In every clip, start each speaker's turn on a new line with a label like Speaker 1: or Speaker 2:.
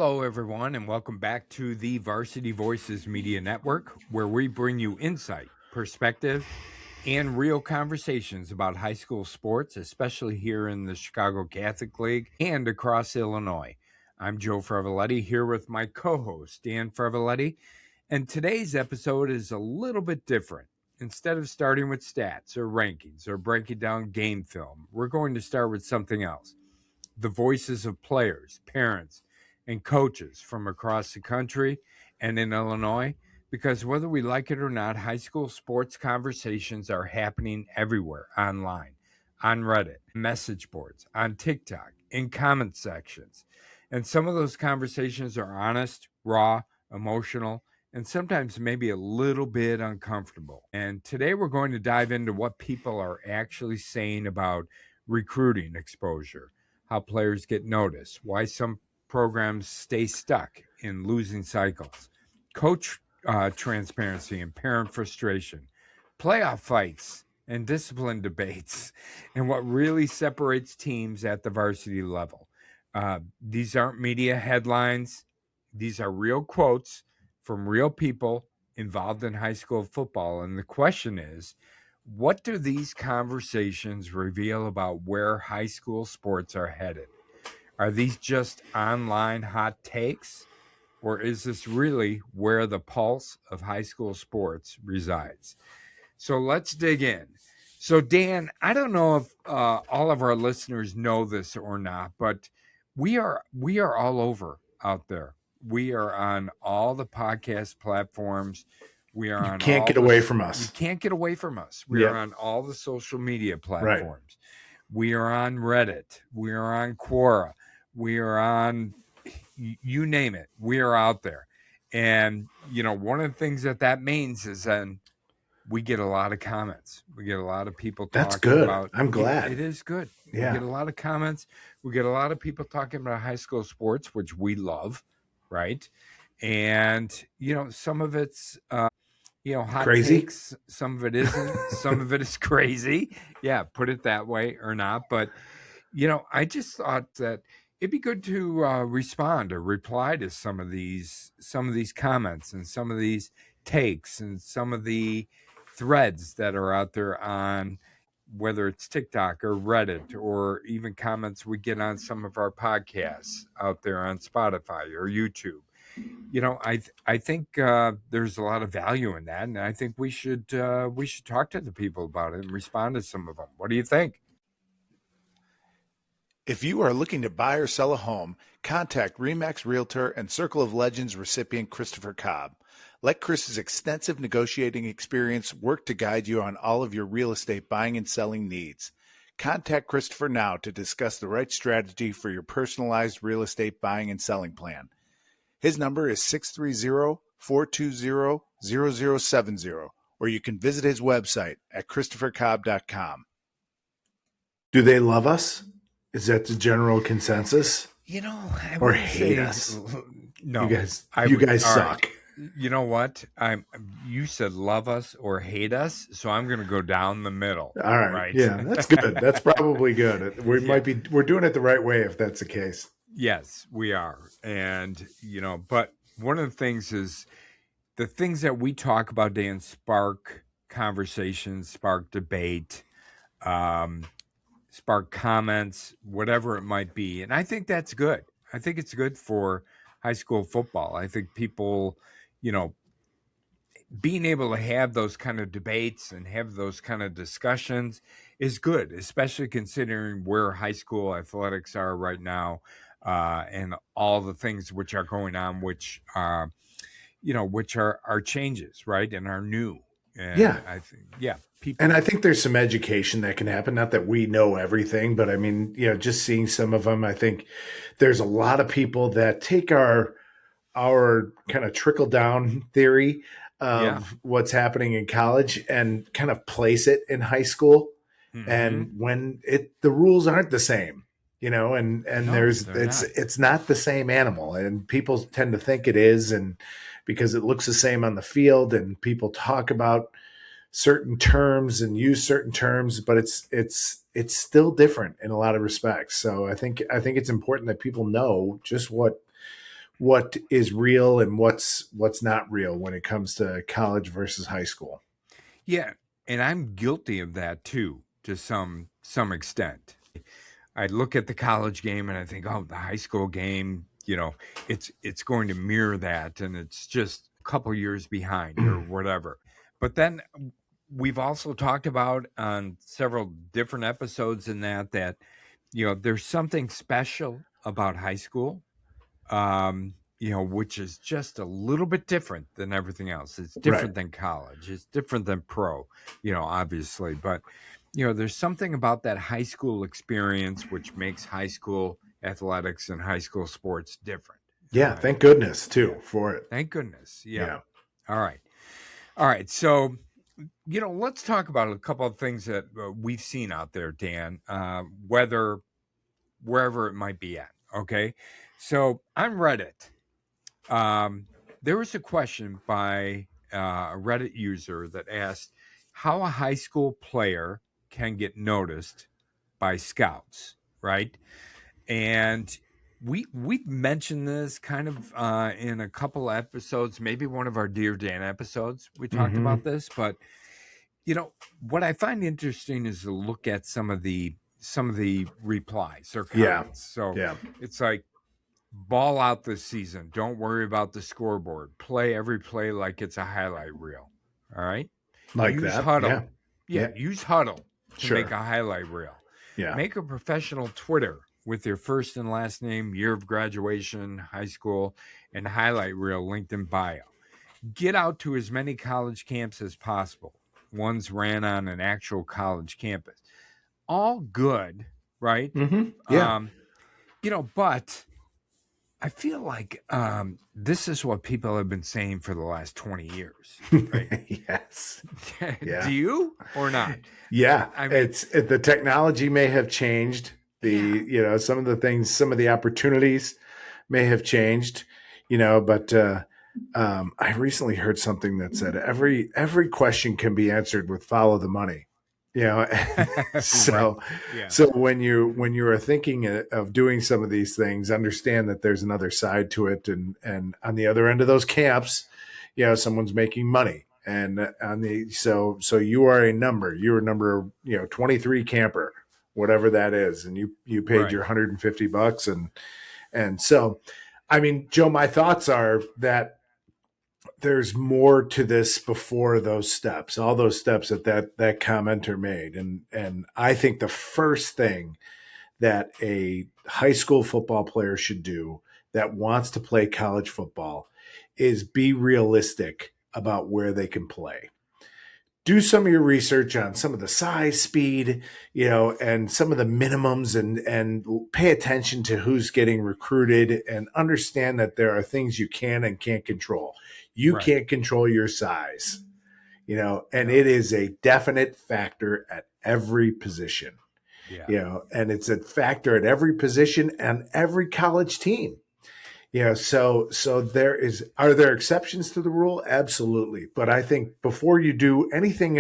Speaker 1: Hello, everyone, and welcome back to the Varsity Voices Media Network, where we bring you insight, perspective, and real conversations about high school sports, especially here in the Chicago Catholic League and across Illinois. I'm Joe Frevaletti here with my co-host, Dan Frevaletti, and today's episode is a little bit different. Instead of starting with stats or rankings or breaking down game film, we're going to start with something else. The voices of players, parents, and coaches from across the country and in Illinois, because whether we like it or not, high school sports conversations are happening everywhere online, on Reddit, message boards, on TikTok, in comment sections. And some of those conversations are honest, raw, emotional, and sometimes maybe a little bit uncomfortable. And today we're going to dive into what people are actually saying about recruiting exposure, how players get noticed, why some programs stay stuck in losing cycles, coach transparency and parent frustration, playoff fights and discipline debates, and what really separates teams at the varsity level. These aren't media headlines. These are real quotes from real people involved in high school football. And the question is, what do these conversations reveal about where high school sports are headed? Are these just online hot takes, or is this really where the pulse of high school sports resides? So let's dig in. So Dan, I don't know if all of our listeners know this or not, but we are all over out there. We are on all the podcast platforms. We are on
Speaker 2: can't
Speaker 1: all
Speaker 2: get
Speaker 1: the,
Speaker 2: away from us.
Speaker 1: You can't get away from us. We are on all the social media platforms. Right. We are on Reddit. We are on Quora. We are on, you name it. We are out there. And, you know, one of the things that means is then we get a lot of comments. We get a lot of people talking
Speaker 2: That's good.
Speaker 1: about.
Speaker 2: I'm glad.
Speaker 1: It is good.
Speaker 2: Yeah.
Speaker 1: We get a lot of comments. We get a lot of people talking about high school sports, which we love, right? And, you know, some of it's, hot
Speaker 2: crazy
Speaker 1: takes. Some of it isn't. Some of it is crazy. Yeah, put it that way or not. But, you know, I just thought that it'd be good to respond or reply to some of these comments and some of these takes and some of the threads that are out there on whether it's TikTok or Reddit or even comments we get on some of our podcasts out there on Spotify or YouTube. You know, I think there's a lot of value in that, and I think we should talk to the people about it and respond to some of them. What do you think?
Speaker 3: If you are looking to buy or sell a home, contact RE/MAX Realtor and Circle of Legends recipient Christopher Cobb. Let Chris's extensive negotiating experience work to guide you on all of your real estate buying and selling needs. Contact Christopher now to discuss the right strategy for your personalized real estate buying and selling plan. His number is 630-420-0070, or you can visit his website at christophercobb.com.
Speaker 2: Do they love us? Is that the general consensus?
Speaker 1: You know,
Speaker 2: or hate us?
Speaker 1: No,
Speaker 2: you guys suck.
Speaker 1: Right. You know what? You said love us or hate us, so I'm going to go down the middle.
Speaker 2: All right. Yeah, that's good. That's probably good. We're doing it the right way if that's the case.
Speaker 1: Yes, we are. And, you know, but one of the things is the things that we talk about, Dan, spark conversations, spark debate, spark comments, whatever it might be. And I think that's good. I think it's good for high school football. I think people, you know, being able to have those kind of debates and have those kind of discussions is good, especially considering where high school athletics are right now, and all the things which are going on, which are changes, right, and are new. And
Speaker 2: yeah,
Speaker 1: I think, yeah.
Speaker 2: People. And I think there's some education that can happen. Not that we know everything, but I mean, you know, just seeing some of them, I think there's a lot of people that take our kind of trickle down theory of what's happening in college and kind of place it in high school. Mm-hmm. And when the rules aren't the same, you know, and it's not the same animal, and people tend to think it is, and because it looks the same on the field and people talk about certain terms and use certain terms, but it's still different in a lot of respects. So I think it's important that people know just what what is real and what's not real when it comes to college versus high school.
Speaker 1: Yeah, and I'm guilty of that too, to some extent. I look at the college game and I think, oh, the high school game, it's going to mirror that, and it's just a couple years behind or whatever. But then we've also talked about on several different episodes in that there's something special about high school, which is just a little bit different than everything else. It's
Speaker 2: Right.
Speaker 1: different than college. It's different than pro, obviously. But, there's something about that high school experience which makes high school athletics and high school sports different.
Speaker 2: Yeah. Thank goodness too for it.
Speaker 1: Thank goodness. Yeah.
Speaker 2: Yeah.
Speaker 1: All right. All right. So, let's talk about a couple of things that we've seen out there, Dan, wherever it might be at. Okay. So on Reddit, there was a question by a Reddit user that asked how a high school player can get noticed by scouts, right? And we've mentioned this kind of in a couple episodes, maybe one of our Dear Dan episodes. We talked about this, but what I find interesting is to look at some of the replies or comments. So it's like, ball out this season. Don't worry about the scoreboard. Play every play like it's a highlight reel. All right.
Speaker 2: Like
Speaker 1: Use
Speaker 2: that.
Speaker 1: Huddle. Yeah. Use Huddle to make a highlight reel.
Speaker 2: Yeah.
Speaker 1: Make a professional Twitter with your first and last name, year of graduation, high school, and highlight reel linked in bio. Get out to as many college camps as possible. Ones ran on an actual college campus. All good, right?
Speaker 2: Yeah.
Speaker 1: But I feel like this is what people have been saying for the last 20 years. Right?
Speaker 2: Yes.
Speaker 1: Yeah. Do you or not?
Speaker 2: Yeah. I mean, the technology may have changed. Some of the things, some of the opportunities may have changed, but I recently heard something that said every question can be answered with follow the money. So when you are thinking of doing some of these things, understand that there's another side to it, and on the other end of those camps, someone's making money, and so you are a number. You're a number, 23 camper, whatever that is, and you paid your $150, and so, I mean, Joe, my thoughts are that there's more to this before those steps, all those steps that commenter made. And I think the first thing that a high school football player should do that wants to play college football is be realistic about where they can play. Do some of your research on some of the size, speed, and some of the minimums, and pay attention to who's getting recruited, and understand that there are things you can and can't control. You can't control your size, and it is a definite factor at every position, and it's a factor at every position and every college team. So are there exceptions to the rule? Absolutely. But I think before you do anything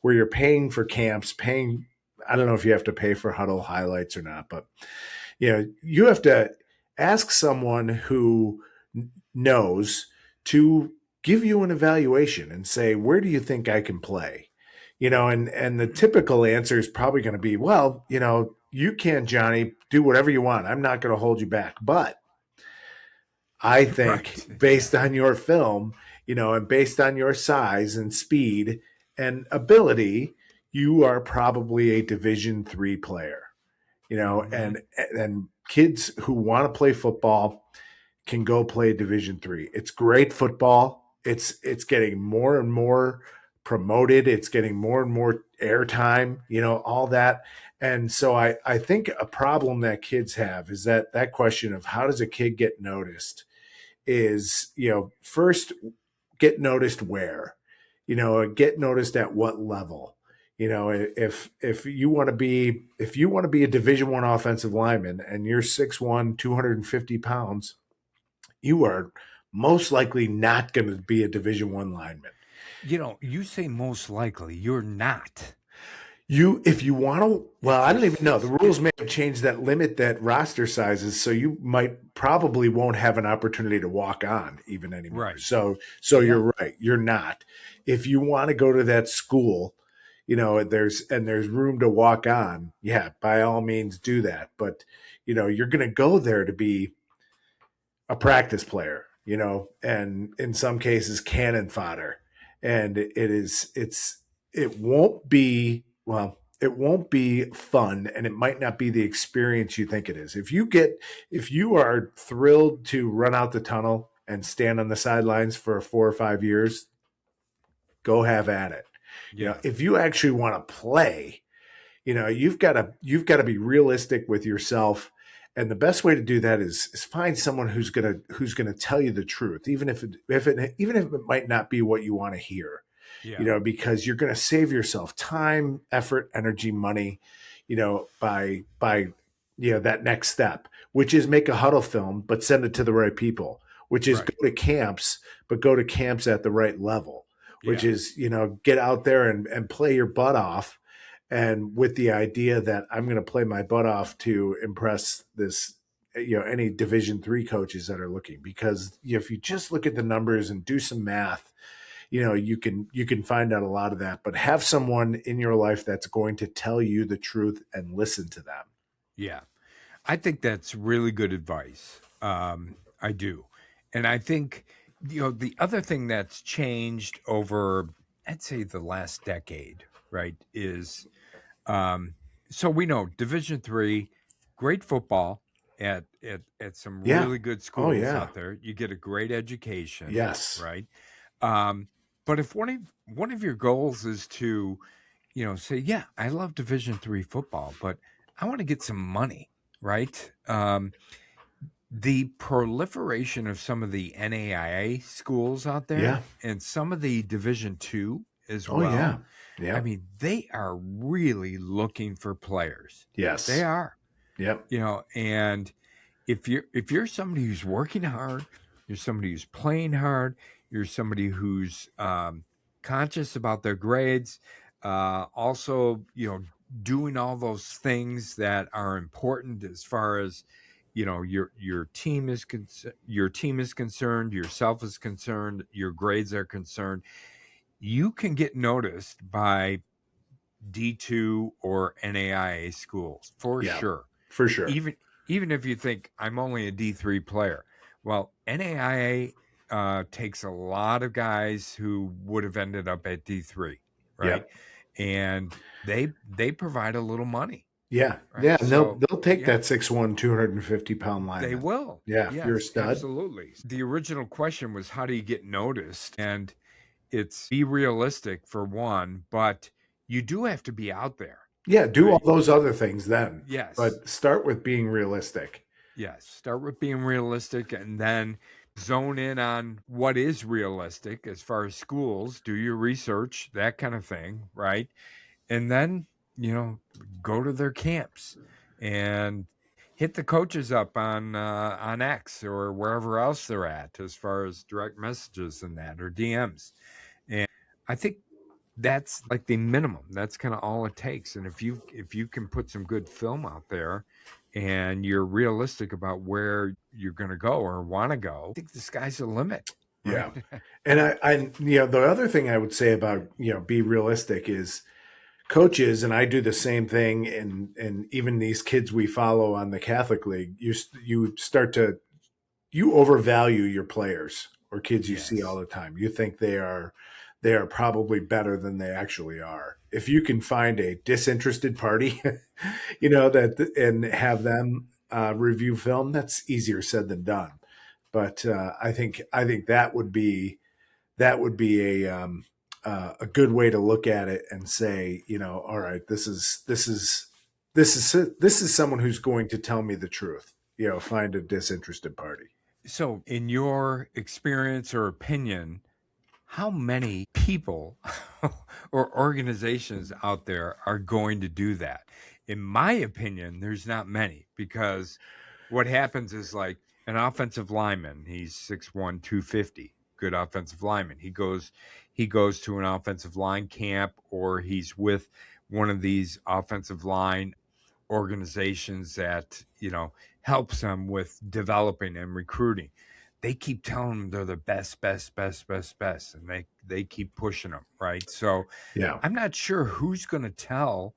Speaker 2: where you're paying for camps, I don't know if you have to pay for huddle highlights or not, but you have to ask someone who knows to give you an evaluation and say, where do you think I can play? And the typical answer is probably going to be, well, you can, Johnny, do whatever you want. I'm not going to hold you back. But I think based on your film, and based on your size and speed and ability, you are probably a Division III player, and kids who want to play football can go play Division III. It's great football. It's getting more and more promoted. It's getting more and more airtime, all that. And so I think a problem that kids have is that question of how does a kid get noticed is, first get noticed where, get noticed at what level. If you want to be a Division I offensive lineman and you're 6'1", 250 pounds, you are most likely not going to be a Division I lineman.
Speaker 1: You say most likely, you're not.
Speaker 2: If you want to, well, I don't even know. The rules may have changed that limit, that roster sizes, so you might probably won't have an opportunity to walk on even anymore.
Speaker 1: Right.
Speaker 2: So
Speaker 1: Yeah.
Speaker 2: you're right. You're not. If you want to go to that school, there's room to walk on. Yeah, by all means do that. But you're going to go there to be a practice player, and in some cases cannon fodder. And it won't be, well, it won't be fun, and it might not be the experience you think it is. If you are thrilled to run out the tunnel and stand on the sidelines for 4 or 5 years, go have at it.
Speaker 1: Yeah.
Speaker 2: If you actually want to play, you've got to be realistic with yourself, and the best way to do that is find someone who's gonna tell you the truth, even if it might not be what you want to hear.
Speaker 1: Yeah.
Speaker 2: Because you're going to save yourself time, effort, energy, money, by that next step, which is make a huddle film but send it to the right people, which is
Speaker 1: Right.
Speaker 2: go to camps, but go to camps at the right level, which
Speaker 1: Yeah.
Speaker 2: is get out there and play your butt off, and with the idea that I'm going to play my butt off to impress this, any Division III coaches that are looking. Because if you just look at the numbers and do some math, you can find out a lot of that. But have someone in your life that's going to tell you the truth and listen to them.
Speaker 1: Yeah. I think that's really good advice. I do. And I think, the other thing that's changed over, I'd say, the last decade, right, is so we know Division III, great football at some
Speaker 2: Yeah.
Speaker 1: really good
Speaker 2: Oh
Speaker 1: schools
Speaker 2: yeah.
Speaker 1: out there. You get a great education,
Speaker 2: Yes.
Speaker 1: right? But if one of your goals is to, say, yeah, I love Division III football, but I want to get some money, right? The proliferation of some of the NAIA schools out there,
Speaker 2: Yeah.
Speaker 1: and some of the Division II as
Speaker 2: Oh yeah.
Speaker 1: well.
Speaker 2: Yeah.
Speaker 1: I mean, they are really looking for players.
Speaker 2: Yes.
Speaker 1: They are,
Speaker 2: Yep.
Speaker 1: And if you're somebody who's working hard, you're somebody who's playing hard, you're somebody who's conscious about their grades, also, doing all those things that are important as far as your team is concerned, yourself is concerned, your grades are concerned, you can get noticed by D2 or NAIA schools for
Speaker 2: Yeah.
Speaker 1: sure.
Speaker 2: For sure.
Speaker 1: Even if you think I'm only a D3 player, well, NAIA takes a lot of guys who would have ended up at D3, right?
Speaker 2: Yep.
Speaker 1: And they provide a little money,
Speaker 2: Yeah.
Speaker 1: right?
Speaker 2: Yeah. And they'll
Speaker 1: So
Speaker 2: take
Speaker 1: yeah,
Speaker 2: that 6'1", 250-pound
Speaker 1: they
Speaker 2: lineman.
Speaker 1: will.
Speaker 2: Yeah. If you're a
Speaker 1: Yes,
Speaker 2: stud.
Speaker 1: absolutely. The original question was, how do you get noticed? And it's be realistic for one, but you do have to be out there.
Speaker 2: Yeah. Do all
Speaker 1: Right.
Speaker 2: those other things then.
Speaker 1: Yes.
Speaker 2: But start with being realistic.
Speaker 1: Yes. Start with being realistic, and then zone in on what is realistic as far as schools. Do your research, that kind of thing, right? And then, go to their camps and hit the coaches up on X or wherever else they're at as far as direct messages and that, or DMs. And I think that's like the minimum. That's kind of all it takes. And if you can put some good film out there and you're realistic about where you're going to go or want to go, I think the sky's the limit. Right?
Speaker 2: Yeah. And the other thing I would say about, be realistic is coaches, and I do the same thing. And even these kids we follow on the Catholic League, you overvalue your players or kids you see all the time. You think they are probably better than they actually are. If you can find a disinterested party, that and have them review film, that's easier said than done. But I think that would be a good way to look at it and say, all right, this is someone who's going to tell me the truth. Find a disinterested party.
Speaker 1: So, in your experience or opinion, how many people or organizations out there are going to do that? In my opinion, there's not many, because what happens is, like, an offensive lineman, he's 6'1", 250, good offensive lineman. He goes to an offensive line camp, or he's with one of these offensive line organizations that, helps them with developing and recruiting. They keep telling them they're the best, and they keep pushing them, right? So
Speaker 2: Yeah.
Speaker 1: I'm not sure who's going to tell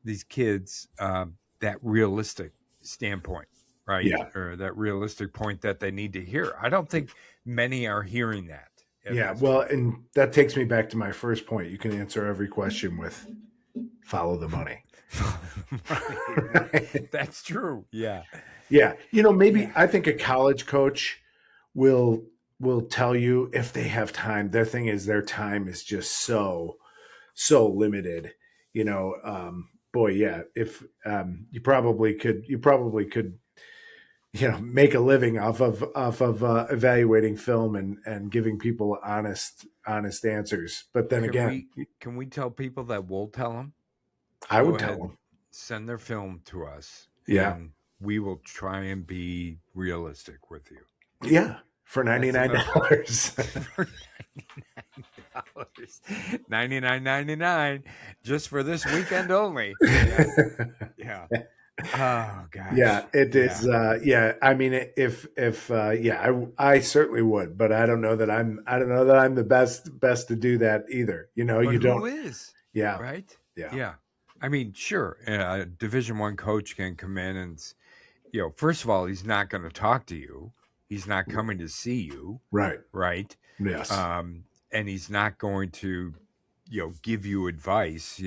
Speaker 1: these kids that realistic standpoint, right?
Speaker 2: Yeah.
Speaker 1: Or that realistic point that they need to hear. I don't think many are hearing that at
Speaker 2: Yeah.
Speaker 1: this
Speaker 2: Well,
Speaker 1: point.
Speaker 2: and that takes me back to my first point. You can answer every question with follow the money. Right?
Speaker 1: That's true. Yeah.
Speaker 2: Yeah. Maybe
Speaker 1: Yeah.
Speaker 2: I think a college coach will tell you if they have time. Their thing is their time is just so limited. Boy, yeah. If you probably could make a living off of evaluating film and giving people honest answers. But then
Speaker 1: Can
Speaker 2: again,
Speaker 1: we can we tell people that we'll tell them?
Speaker 2: I
Speaker 1: Go
Speaker 2: would tell
Speaker 1: ahead,
Speaker 2: them,
Speaker 1: send their film to us,
Speaker 2: yeah,
Speaker 1: and we will try and be realistic with you.
Speaker 2: yeah, for
Speaker 1: That's
Speaker 2: $99.
Speaker 1: enough for $99. $99.99 just for this weekend only. Yeah. Yeah. Oh
Speaker 2: Yeah,
Speaker 1: gosh.
Speaker 2: it
Speaker 1: Yeah.
Speaker 2: is. Yeah, I mean, if yeah, I certainly would, but I don't know that I'm the best to do that either.
Speaker 1: But
Speaker 2: You
Speaker 1: who
Speaker 2: don't.
Speaker 1: is?
Speaker 2: Yeah,
Speaker 1: Right?
Speaker 2: yeah,
Speaker 1: Yeah. I mean, sure, a Division One coach can come in and, first of all, he's not going to talk to you. He's not coming to see you,
Speaker 2: right.
Speaker 1: right?
Speaker 2: Yes.
Speaker 1: And he's not going to, give you advice,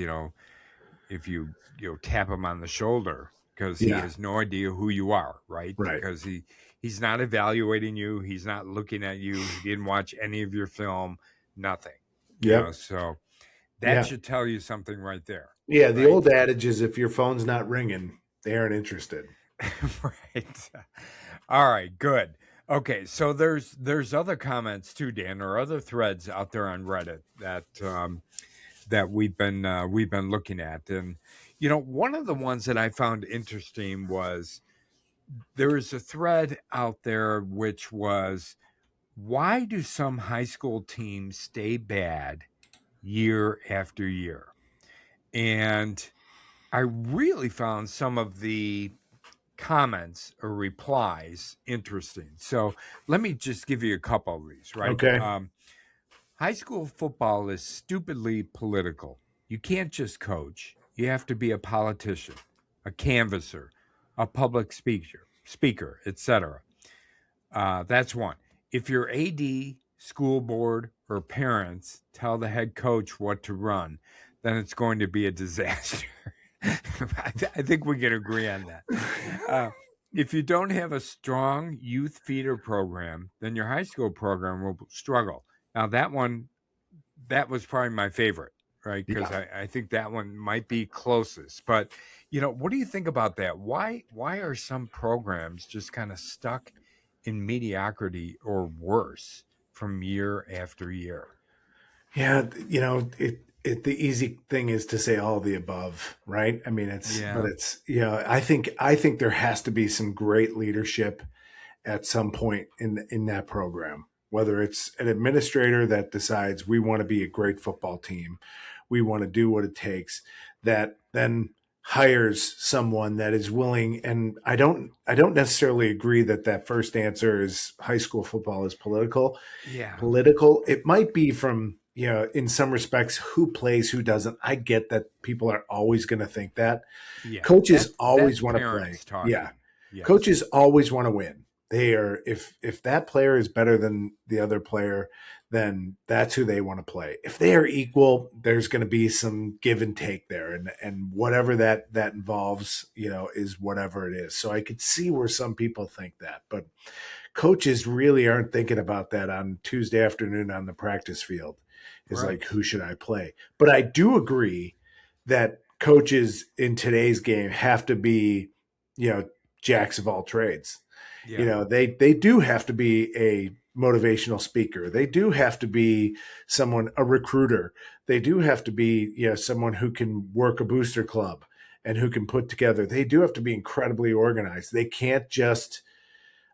Speaker 1: if you tap him on the shoulder, because he
Speaker 2: Yeah.
Speaker 1: has no idea who you are, right?
Speaker 2: Right.
Speaker 1: Because he's not evaluating you, he's not looking at you, he didn't watch any of your film, nothing.
Speaker 2: Yep.
Speaker 1: So that
Speaker 2: Yeah.
Speaker 1: should tell you something right there,
Speaker 2: Yeah. The
Speaker 1: right?
Speaker 2: old adage is if your phone's not ringing, they aren't interested.
Speaker 1: Right. All right, good. Okay, so there's other comments too, Dan, or other threads out there on Reddit that we've been looking at, and one of the ones that I found interesting was there is a thread out there which was, why do some high school teams stay bad year after year? And I really found some of the comments or replies interesting. So let me just give you a couple of these, right?
Speaker 2: Okay.
Speaker 1: High school football is stupidly political. You can't just coach. You have to be a politician, a canvasser, a public speaker, etc. That's one. If your AD, school board, or parents tell the head coach what to run, then it's going to be a disaster. I think we can agree on that. If you don't have a strong youth feeder program, then your high school program will struggle. Now, that was probably my favorite, right? Because
Speaker 2: Yeah.
Speaker 1: I think that one might be closest. But, what do you think about that? Why are some programs just kind of stuck in mediocrity or worse from year after year?
Speaker 2: Yeah. The easy thing is to say all the above, right? I mean,
Speaker 1: Yeah.
Speaker 2: I think there has to be some great leadership at some point in that program, whether it's an administrator that decides we want to be a great football team, we want to do what it takes, that then hires someone that is willing. And I don't necessarily agree that first answer is high school football is political.
Speaker 1: Yeah.
Speaker 2: It might be from, in some respects, who plays, who doesn't. I get that people are always going to think that.
Speaker 1: Yeah.
Speaker 2: Coaches
Speaker 1: That's
Speaker 2: always want to play.
Speaker 1: parents talking.
Speaker 2: Yeah.
Speaker 1: Yes.
Speaker 2: Coaches always want to win. They are, if that player is better than the other player, then that's who they want to play. If they are equal, there's going to be some give and take there, and whatever that involves, is whatever it is. So I could see where some people think that, but coaches really aren't thinking about that on Tuesday afternoon on the practice field. Is
Speaker 1: Right.
Speaker 2: like, who should I play? But I do agree that coaches in today's game have to be, jacks of all trades.
Speaker 1: Yeah.
Speaker 2: They do have to be a motivational speaker. They do have to be a recruiter. They do have to be, someone who can work a booster club and who can put together. They do have to be incredibly organized. They can't just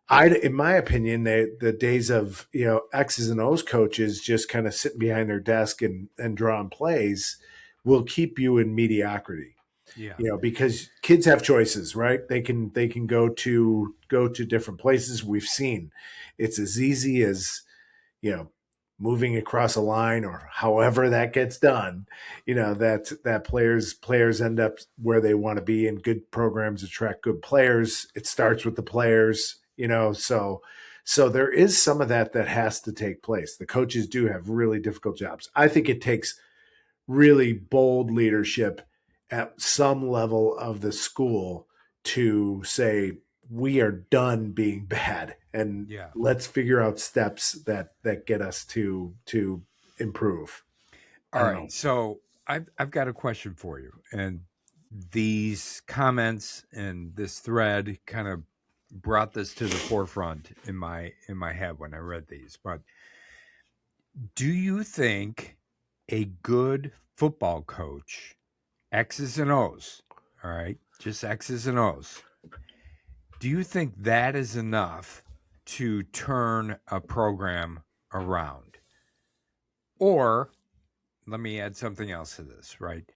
Speaker 2: in my opinion, the days of, X's and O's coaches just kind of sitting behind their desk and drawing plays, will keep you in mediocrity.
Speaker 1: Yeah.
Speaker 2: Because kids have choices, right? They can go to different places. We've seen it's as easy as, you know, moving across a line or however that gets done, that players end up where they want to be, and good programs attract good players. It starts with the players, so there is some of that has to take place. The coaches do have really difficult jobs. I think it takes really bold leadership at some level of the school to say we are done being bad, and
Speaker 1: Yeah.
Speaker 2: let's figure out steps that get us to improve. I
Speaker 1: All
Speaker 2: don't
Speaker 1: right.
Speaker 2: know.
Speaker 1: So I've got a question for you. And these comments and this thread kind of brought this to the forefront in my head when I read these. But do you think a good football coach, X's and O's, all right, just X's and O's, do you think that is enough to turn a program around? Or let me add something else to this, right?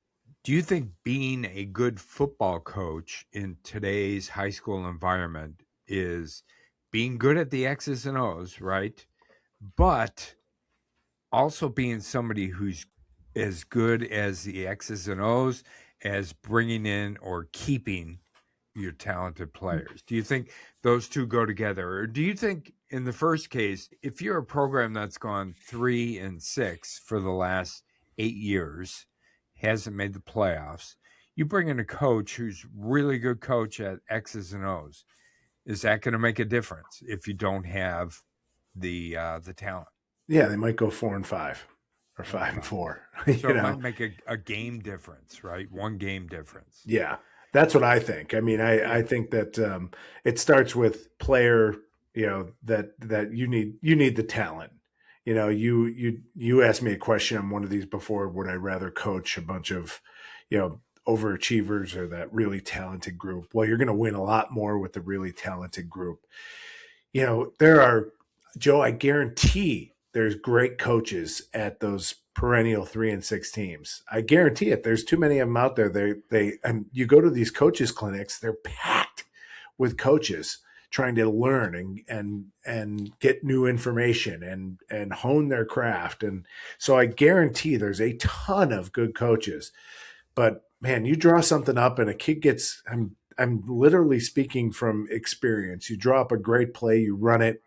Speaker 1: Do you think being a good football coach in today's high school environment is being good at the X's and O's, right? But also being somebody who's as good as the X's and O's as bringing in or keeping your talented players? Do you think those two go together? Or do you think in the first case, if you're a program that's gone 3-6 for the last 8 years, hasn't made the playoffs, you bring in a coach who's really good coach at X's and O's, is that going to make a difference if you don't have the talent?
Speaker 2: Yeah, they might go 4-5 or
Speaker 1: Four and
Speaker 2: five and
Speaker 1: five.
Speaker 2: four.
Speaker 1: So it might make a game difference, right? One game difference.
Speaker 2: Yeah, that's what I think. I mean, I
Speaker 1: Yeah.
Speaker 2: think that it starts with player. That you need the talent. You asked me a question on one of these before. Would I rather coach a bunch of, overachievers or that really talented group? Well, you're going to win a lot more with the really talented group. There are, Joe, I guarantee there's great coaches at those perennial 3-6 teams. I guarantee it. There's too many of them out there. And you go to these coaches clinics, they're packed with coaches trying to learn and get new information and hone their craft. And so I guarantee there's a ton of good coaches. But man, you draw something up and a kid gets, I'm literally speaking from experience. You draw up a great play, you run it.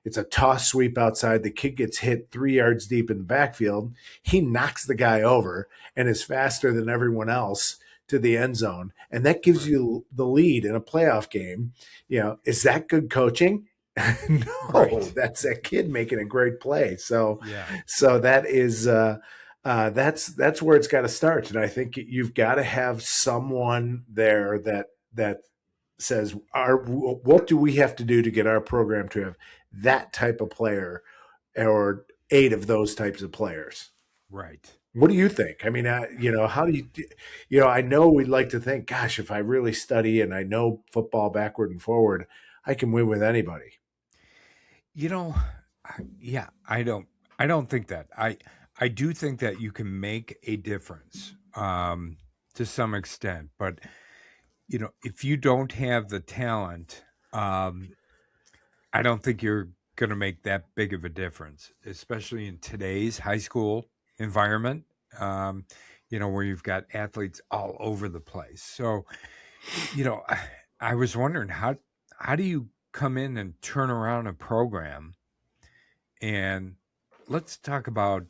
Speaker 2: It's a toss sweep outside. The kid gets hit 3 yards deep in the backfield. He knocks the guy over and is faster than everyone else to the end zone. And that gives
Speaker 1: Right.
Speaker 2: you the lead in a playoff game. Is that good coaching? No,
Speaker 1: Right.
Speaker 2: that's that kid making a great play. So,
Speaker 1: Yeah.
Speaker 2: so that is that's where it's got to start. And I think you've got to have someone there that says, what do we have to do to get our program to have that type of player or 8 of those types of players?
Speaker 1: Right.
Speaker 2: What do you think? I mean, how do I know we'd like to think, gosh, if I really study and I know football backward and forward, I can win with anybody.
Speaker 1: You know, yeah, I don't think that. I do think that you can make a difference to some extent, but if you don't have the talent, um I don't think you're going to make that big of a difference, especially in today's high school environment. Um, where you've got athletes all over the place. So, I was wondering how do you come in and turn around a program. And let's talk about,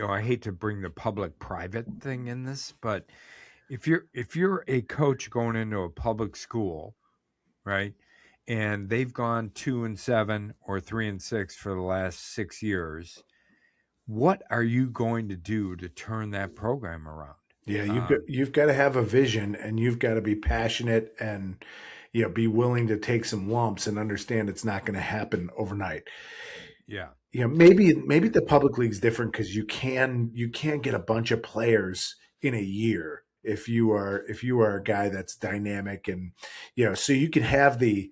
Speaker 1: I hate to bring the public private thing in this, but if you're a coach going into a public school, right? And they've gone 2-7 or 3-6 for the last 6 years. What are you going to do to turn that program around?
Speaker 2: Yeah,
Speaker 1: Um,
Speaker 2: you've got to have a vision, and you've got to be passionate, and be willing to take some lumps and understand it's not going to happen overnight.
Speaker 1: yeah,
Speaker 2: Maybe the public league's different because you can get a bunch of players in a year if you are a guy that's dynamic, and so you can have the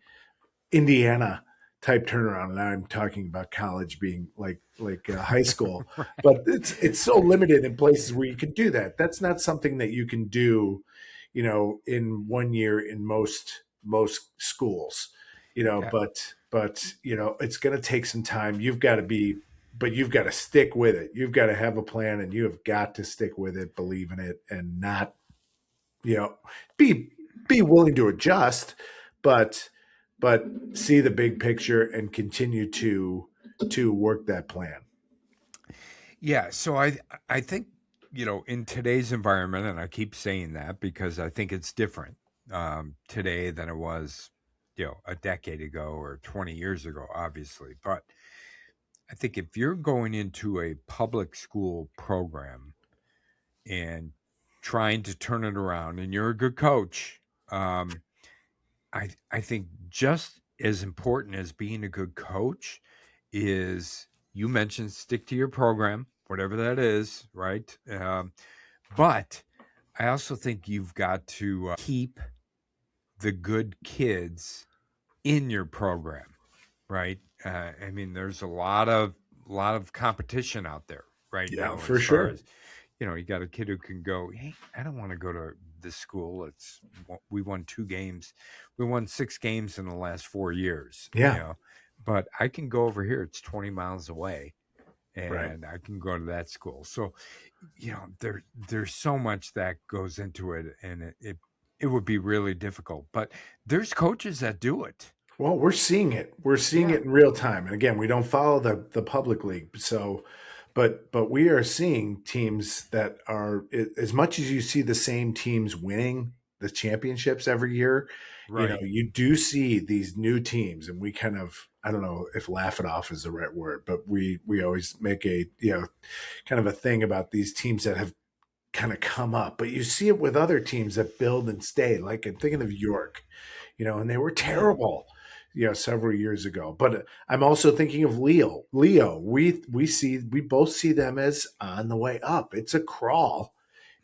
Speaker 2: Indiana type turnaround, and I'm talking about college being like high school,
Speaker 1: Right.
Speaker 2: but it's so limited in places where you can do that. That's not something that you can do, in 1 year in most schools,
Speaker 1: Yeah.
Speaker 2: but it's going to take some time. But you've got to stick with it. You've got to have a plan, and you have got to stick with it, believe in it, and not, you know, be be willing to adjust, but but see the big picture and continue to work that plan.
Speaker 1: Yeah. So I think, in today's environment, and I keep saying that because I think it's different today than it was, a decade ago or 20 years ago, obviously. But I think if you're going into a public school program and trying to turn it around and you're a good coach, um, I think just as important as being a good coach is, you mentioned, stick to your program, whatever that is, right? But I also think you've got to keep the good kids in your program, right? I mean, there's a lot of competition out there right
Speaker 2: Yeah,
Speaker 1: now,
Speaker 2: for
Speaker 1: as far
Speaker 2: sure.
Speaker 1: as, you got a kid who can go, hey, I don't want to go to this school. We won 2 games, we won 6 games in the last 4 years,
Speaker 2: Yeah,
Speaker 1: but I can go over here. It's 20 miles away,
Speaker 2: right.
Speaker 1: and I can go to that school. So, there's so much that goes into it, and it would be really difficult. But there's coaches that do it.
Speaker 2: Well, we're seeing it. We're seeing
Speaker 1: Yeah.
Speaker 2: it in real time. And again, we don't follow the public league, so but we are seeing teams that are, as much as you see the same teams winning the championships every year,
Speaker 1: Right.
Speaker 2: you do see these new teams, and we kind of, I don't know if laugh it off is the right word, but we always make a, kind of a thing about these teams that have kind of come up, but you see it with other teams that build and stay. Like I'm thinking of York, and they were
Speaker 1: Yeah.
Speaker 2: terrible, several years ago. But I'm also thinking of Leo. We both see them as on the way up. It's a crawl.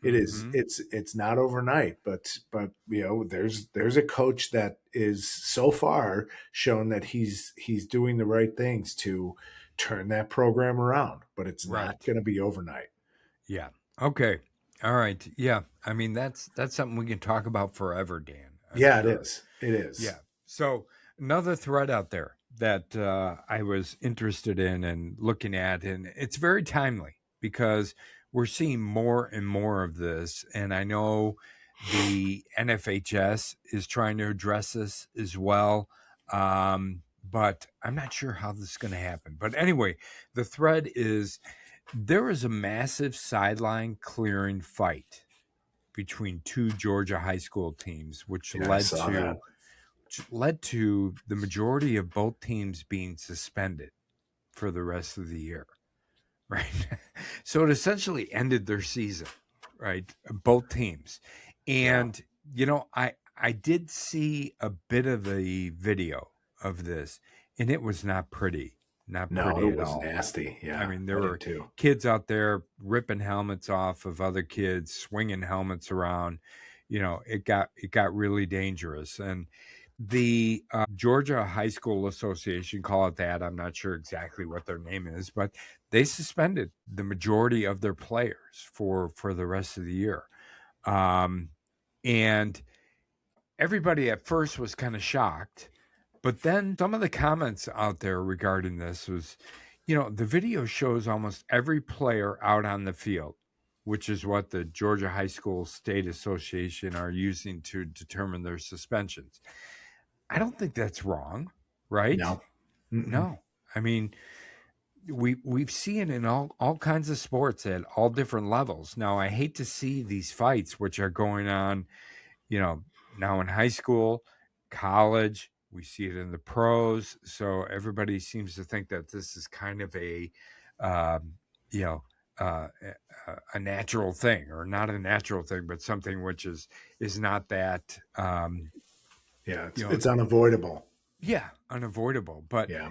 Speaker 2: It is.
Speaker 1: Mm-hmm.
Speaker 2: It's not overnight, but there's a coach that is so far shown that he's doing the right things to turn that program around. But it's not
Speaker 1: Right.
Speaker 2: going to be overnight.
Speaker 1: Yeah. Okay. All right. Yeah. I mean, that's something we can talk about forever, Dan. I'm
Speaker 2: Yeah, it
Speaker 1: sure.
Speaker 2: is. It
Speaker 1: Yeah.
Speaker 2: is.
Speaker 1: So another thread out there that I was interested in and looking at, and it's very timely because we're seeing more and more of this. And I know the NFHS is trying to address this as well. But I'm not sure how this is going to happen. But anyway, the thread is, there is a massive sideline clearing fight between two Georgia high school teams, which
Speaker 2: Yeah, I
Speaker 1: led
Speaker 2: saw that.
Speaker 1: to led to the majority of both teams being suspended for the rest of the year, right? So it essentially ended their season, right? Both teams.
Speaker 2: Yeah.
Speaker 1: And I did see a bit of a video of this, and it was not pretty, not
Speaker 2: No,
Speaker 1: pretty
Speaker 2: it
Speaker 1: at
Speaker 2: was
Speaker 1: all.
Speaker 2: nasty.
Speaker 1: I
Speaker 2: Yeah,
Speaker 1: mean, there
Speaker 2: I did
Speaker 1: were
Speaker 2: too.
Speaker 1: kids out there ripping helmets off of other kids, swinging helmets around. It got really dangerous, and the Georgia High School Association, call it that. I'm not sure exactly what their name is, but they suspended the majority of their players for the rest of the year. Um, and everybody at first was kind of shocked, but then some of the comments out there regarding this was, the video shows almost every player out on the field, which is what the Georgia High School State Association are using to determine their suspensions. I don't think that's wrong, right?
Speaker 2: No. Mm-mm.
Speaker 1: No. I mean, we've seen it in all kinds of sports at all different levels. Now, I hate to see these fights which are going on, you know, now in high school, college, we see it in the pros. So everybody seems to think that this is kind of um, you know, a natural thing, or not a natural thing, but something which is not that,
Speaker 2: Yeah,
Speaker 1: you know,
Speaker 2: it's unavoidable.
Speaker 1: yeah, unavoidable. But
Speaker 2: Yeah.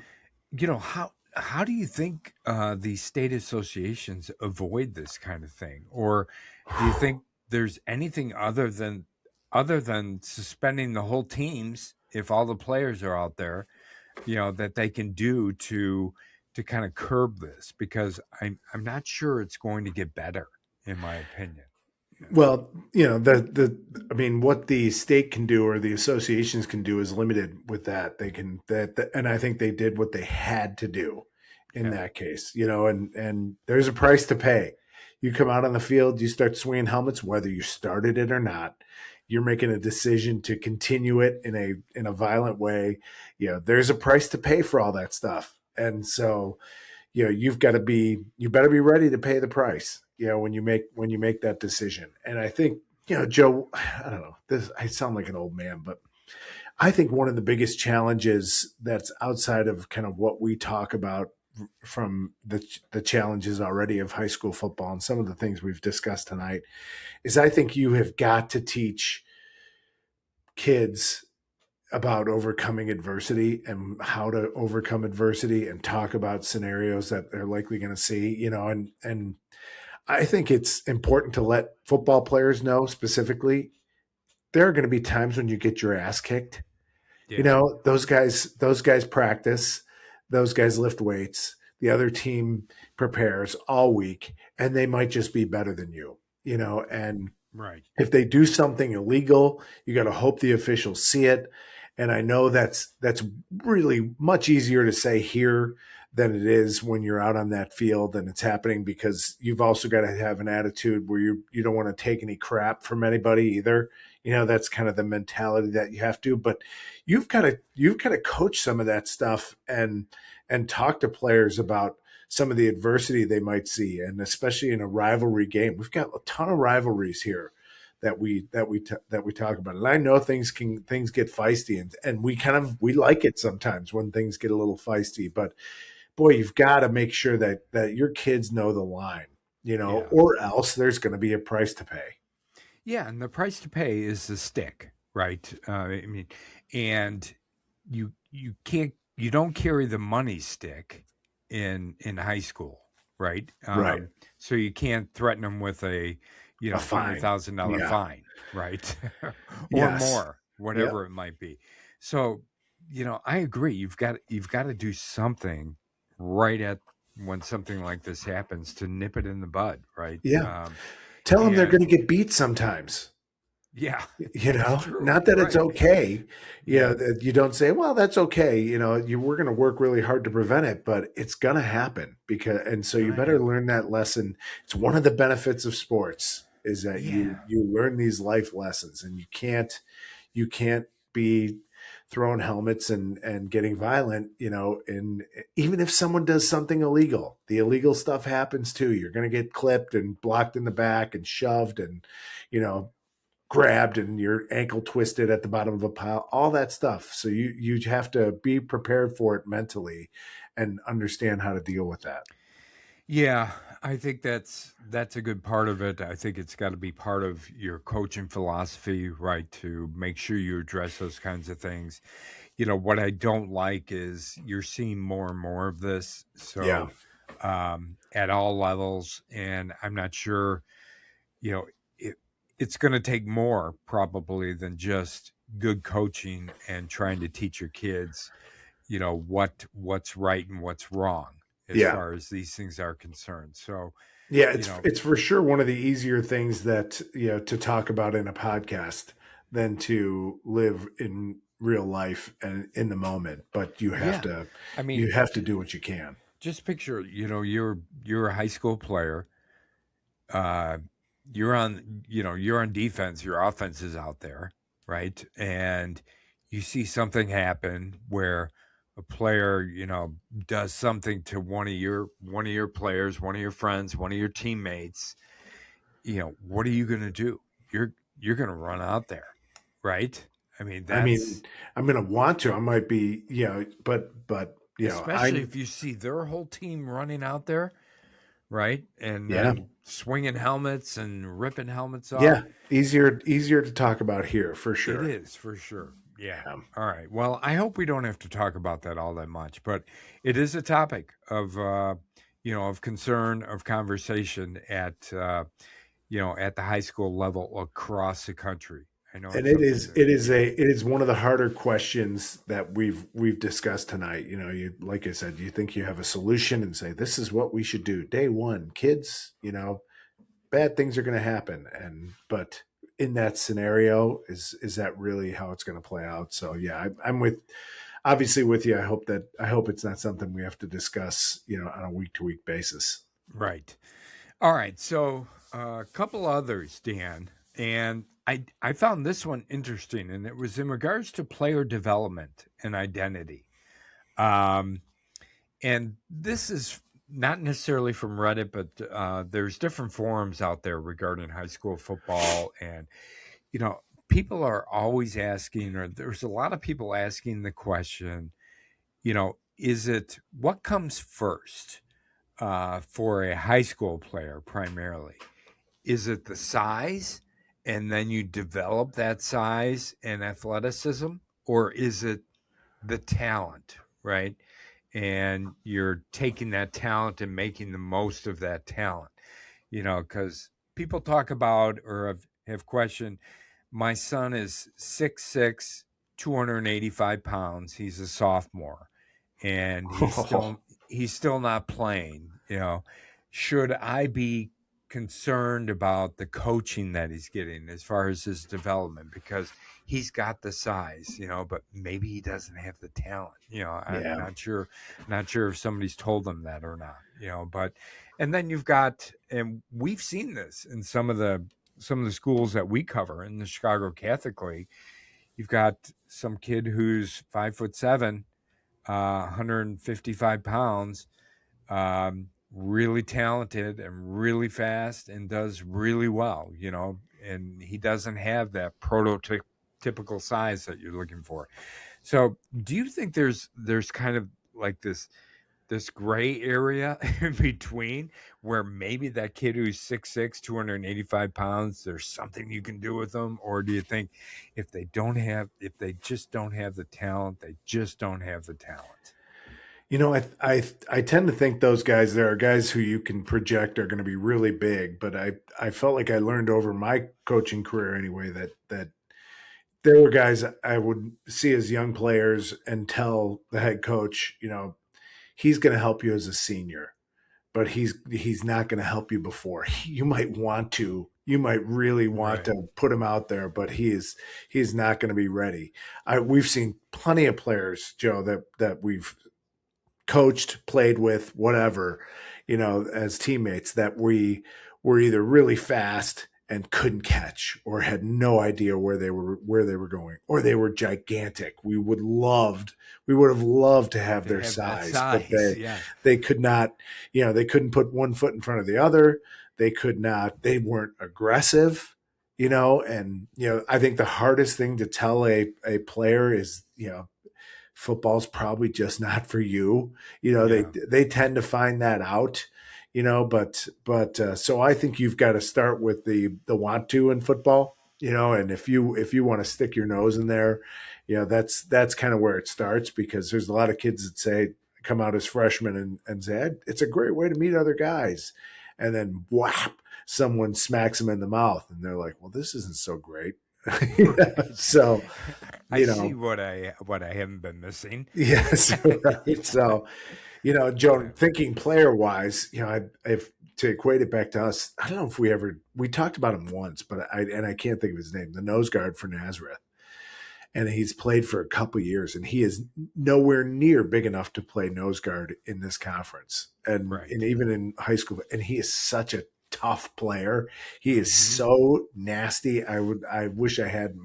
Speaker 1: how do you think these state associations avoid this kind of thing, or do you think there's anything other than suspending the whole teams if all the players are out there? that they can do to kind of curb this, because I'm not sure it's going to get better, in my opinion.
Speaker 2: Well, I mean, what the state can do or the associations can do is limited with that. They can and I think they did what they had to do in
Speaker 1: Yeah.
Speaker 2: that case, and there's a price to pay. You come out on the field, you start swinging helmets, whether you started it or not. You're making a decision to continue it in a violent way. There's a price to pay for all that stuff, and so you better be ready to pay the price, when you make that decision. And I think, Joe, I don't know, this, I sound like an old man, but I think one of the biggest challenges that's outside of kind of what we talk about from the challenges already of high school football and some of the things we've discussed tonight is I think you have got to teach kids about overcoming adversity and how to overcome adversity and talk about scenarios that they're likely going to see, and I think it's important to let football players know specifically there are going to be times when you get your ass kicked.
Speaker 1: Yeah.
Speaker 2: Those guys practice, those guys lift weights, the other team prepares all week, and they might just be better than and
Speaker 1: Right.
Speaker 2: if they do something illegal, you got to hope the officials see it. And I know that's really much easier to say here than it is when you're out on that field and it's happening, because you've also got to have an attitude where you don't want to take any crap from anybody either. That's kind of the mentality that you have to. But you've got to coach some of that stuff and talk to players about some of the adversity they might see, and especially in a rivalry game. We've got a ton of rivalries here that we talk about, and I know things get feisty, and we like it sometimes when things get a little feisty. But boy, you've got to make sure that your kids know the line,
Speaker 1: Yeah.
Speaker 2: or else there's going to be a price to pay.
Speaker 1: Yeah, and the price to pay is the stick, right? I mean, and you don't carry the money stick in high school, right?
Speaker 2: Right.
Speaker 1: So you can't threaten them with a
Speaker 2: A
Speaker 1: hundred
Speaker 2: fine.
Speaker 1: thousand dollar
Speaker 2: Yeah.
Speaker 1: fine, right? Or
Speaker 2: Yes.
Speaker 1: more,
Speaker 2: Yep.
Speaker 1: whatever it might be. So I agree. You've got to do something right at when something like this happens to nip it in the bud, right?
Speaker 2: Yeah. Tell them they're
Speaker 1: And
Speaker 2: going to get beat sometimes.
Speaker 1: yeah, that's true,
Speaker 2: Not that it's
Speaker 1: right?
Speaker 2: okay.
Speaker 1: Yeah,
Speaker 2: That you don't say, well, that's okay. We're going to work really hard to prevent it, but it's going to happen, and so you
Speaker 1: gonna
Speaker 2: better
Speaker 1: happen.
Speaker 2: learn that lesson. It's one of the benefits of sports is that you
Speaker 1: Yeah,
Speaker 2: you learn these life lessons, and you can't be throwing helmets and getting violent, and even if someone does something illegal, the illegal stuff happens too. You're going to get clipped and blocked in the back and shoved and, you know, grabbed and your ankle twisted at the bottom of a pile, all that stuff. So you have to be prepared for it mentally and understand how to deal with that.
Speaker 1: yeah. I think that's a good part of it. I think it's got to be part of your coaching philosophy, right? To make sure you address those kinds of things. What I don't like is you're seeing more and more of this.
Speaker 2: Yeah.
Speaker 1: So at all levels, and I'm not sure you know it, it's going to take more probably than just good coaching and trying to teach your kids what's right and what's wrong as
Speaker 2: Yeah.
Speaker 1: far as these things are concerned. So
Speaker 2: Yeah,
Speaker 1: you
Speaker 2: it's
Speaker 1: know
Speaker 2: it's for sure one of the easier things that, to talk about in a podcast than to live in real life and in the moment, but you have
Speaker 1: yeah,
Speaker 2: to
Speaker 1: I
Speaker 2: you
Speaker 1: mean,
Speaker 2: have to do what you can.
Speaker 1: just picture, you're a high school player. uh you're on defense, your offense is out there, right? And you see something happen where a player does something to one of your players, one of your friends, one of your teammates. What are you going to do? You're going to run out there, right? I mean,
Speaker 2: I mean,
Speaker 1: that's
Speaker 2: I'm going to want to. I might be, but
Speaker 1: especially
Speaker 2: I'm
Speaker 1: if you see their whole team running out there, right? And
Speaker 2: yeah.
Speaker 1: then swinging helmets and ripping helmets off.
Speaker 2: Yeah, easier to talk about here for
Speaker 1: It
Speaker 2: sure.
Speaker 1: is for sure. Yeah.
Speaker 2: Yeah.
Speaker 1: All right. Well, I hope we don't have to talk about that all that much, but it is a topic of concern, of conversation at the high school level across the country. I know
Speaker 2: And
Speaker 1: it's something that yeah.
Speaker 2: it is one of the harder questions that we've discussed tonight. You know, you like I said, you think you have a solution and say this is what we should do. Day one, kids, you know, bad things are going to happen, and but in that scenario, is that really how it's going to play out? So yeah, I'm with obviously with you. I hope it's not something we have to discuss, you know, on a week to week basis.
Speaker 1: Right. All right. So a couple others, Dan, and I found this one interesting, and it was in regards to player development and identity. Um, and this is not necessarily from Reddit, but there's different forums out there regarding high school football, and you know, people are always asking, or there's a lot of people asking the question, you know, is it what comes first for a high school player primarily? Is it the size, and then you develop that size and athleticism, or is it the talent, right? And you're taking that talent and making the most of that talent, you know, because people talk about or have questioned my son is 6'6", 285 pounds. He's a sophomore, and he's still not playing. You know, should I be concerned about the coaching that he's getting as far as his development because he's got the size, you know, but maybe he doesn't have the talent. You know, I'm
Speaker 2: Yeah.
Speaker 1: not sure if somebody's told them that or not. You know, but and then you've got, and we've seen this in some of the schools that we cover in the Chicago Catholic League. You've got some kid who's 5'7", 155 pounds, really talented and really fast and does really well, you know, and he doesn't have that prototypical size that you're looking for. So do you think there's kind of like this gray area in between where maybe that kid who's 6'6", 285 pounds, there's something you can do with them? Or do you think if they just don't have the talent, they just don't have the talent?
Speaker 2: You know, I tend to think those guys. There are guys who you can project are going to be really big, but I felt like I learned over my coaching career anyway that there were guys I would see as young players and tell the head coach, you know, he's going to help you as a senior, but he's not going to help you before. You might want to, you might really want
Speaker 1: Right.
Speaker 2: to put him out there, but he is not going to be ready. We've seen plenty of players, Joe, that we've coached, played with, whatever, you know, as teammates that we were either really fast and couldn't catch or had no idea where they were going, or they were gigantic. We would have loved to have
Speaker 1: To
Speaker 2: their
Speaker 1: have that
Speaker 2: size, but
Speaker 1: size. Yeah.
Speaker 2: they could not, you know, they couldn't put one foot in front of the other. They could not, they weren't aggressive, you know, and you know, I think the hardest thing to tell a player is, you know, football's probably just not for you. You know,
Speaker 1: Yeah.
Speaker 2: they tend to find that out, you know, but so I think you've got to start with the want to in football, you know, and if you want to stick your nose in there, you know, that's kind of where it starts, because there's a lot of kids that say come out as freshmen and say it's a great way to meet other guys, and then whap, someone smacks them in the mouth and they're like, well, this isn't so great.
Speaker 1: Right.
Speaker 2: So,
Speaker 1: I
Speaker 2: you
Speaker 1: see
Speaker 2: know,
Speaker 1: what I haven't been missing.
Speaker 2: yes, right. So, you know, Joe,
Speaker 1: Yeah.
Speaker 2: thinking player wise, you know, if to equate it back to us, I don't know if we talked about him once, but I can't think of his name, the nose guard for Nazareth, and he's played for a couple years, and he is nowhere near big enough to play nose guard in this conference, and
Speaker 1: Right.
Speaker 2: even in high school, and he is such a tough player. He is
Speaker 1: Hmm.
Speaker 2: so nasty. I wish I had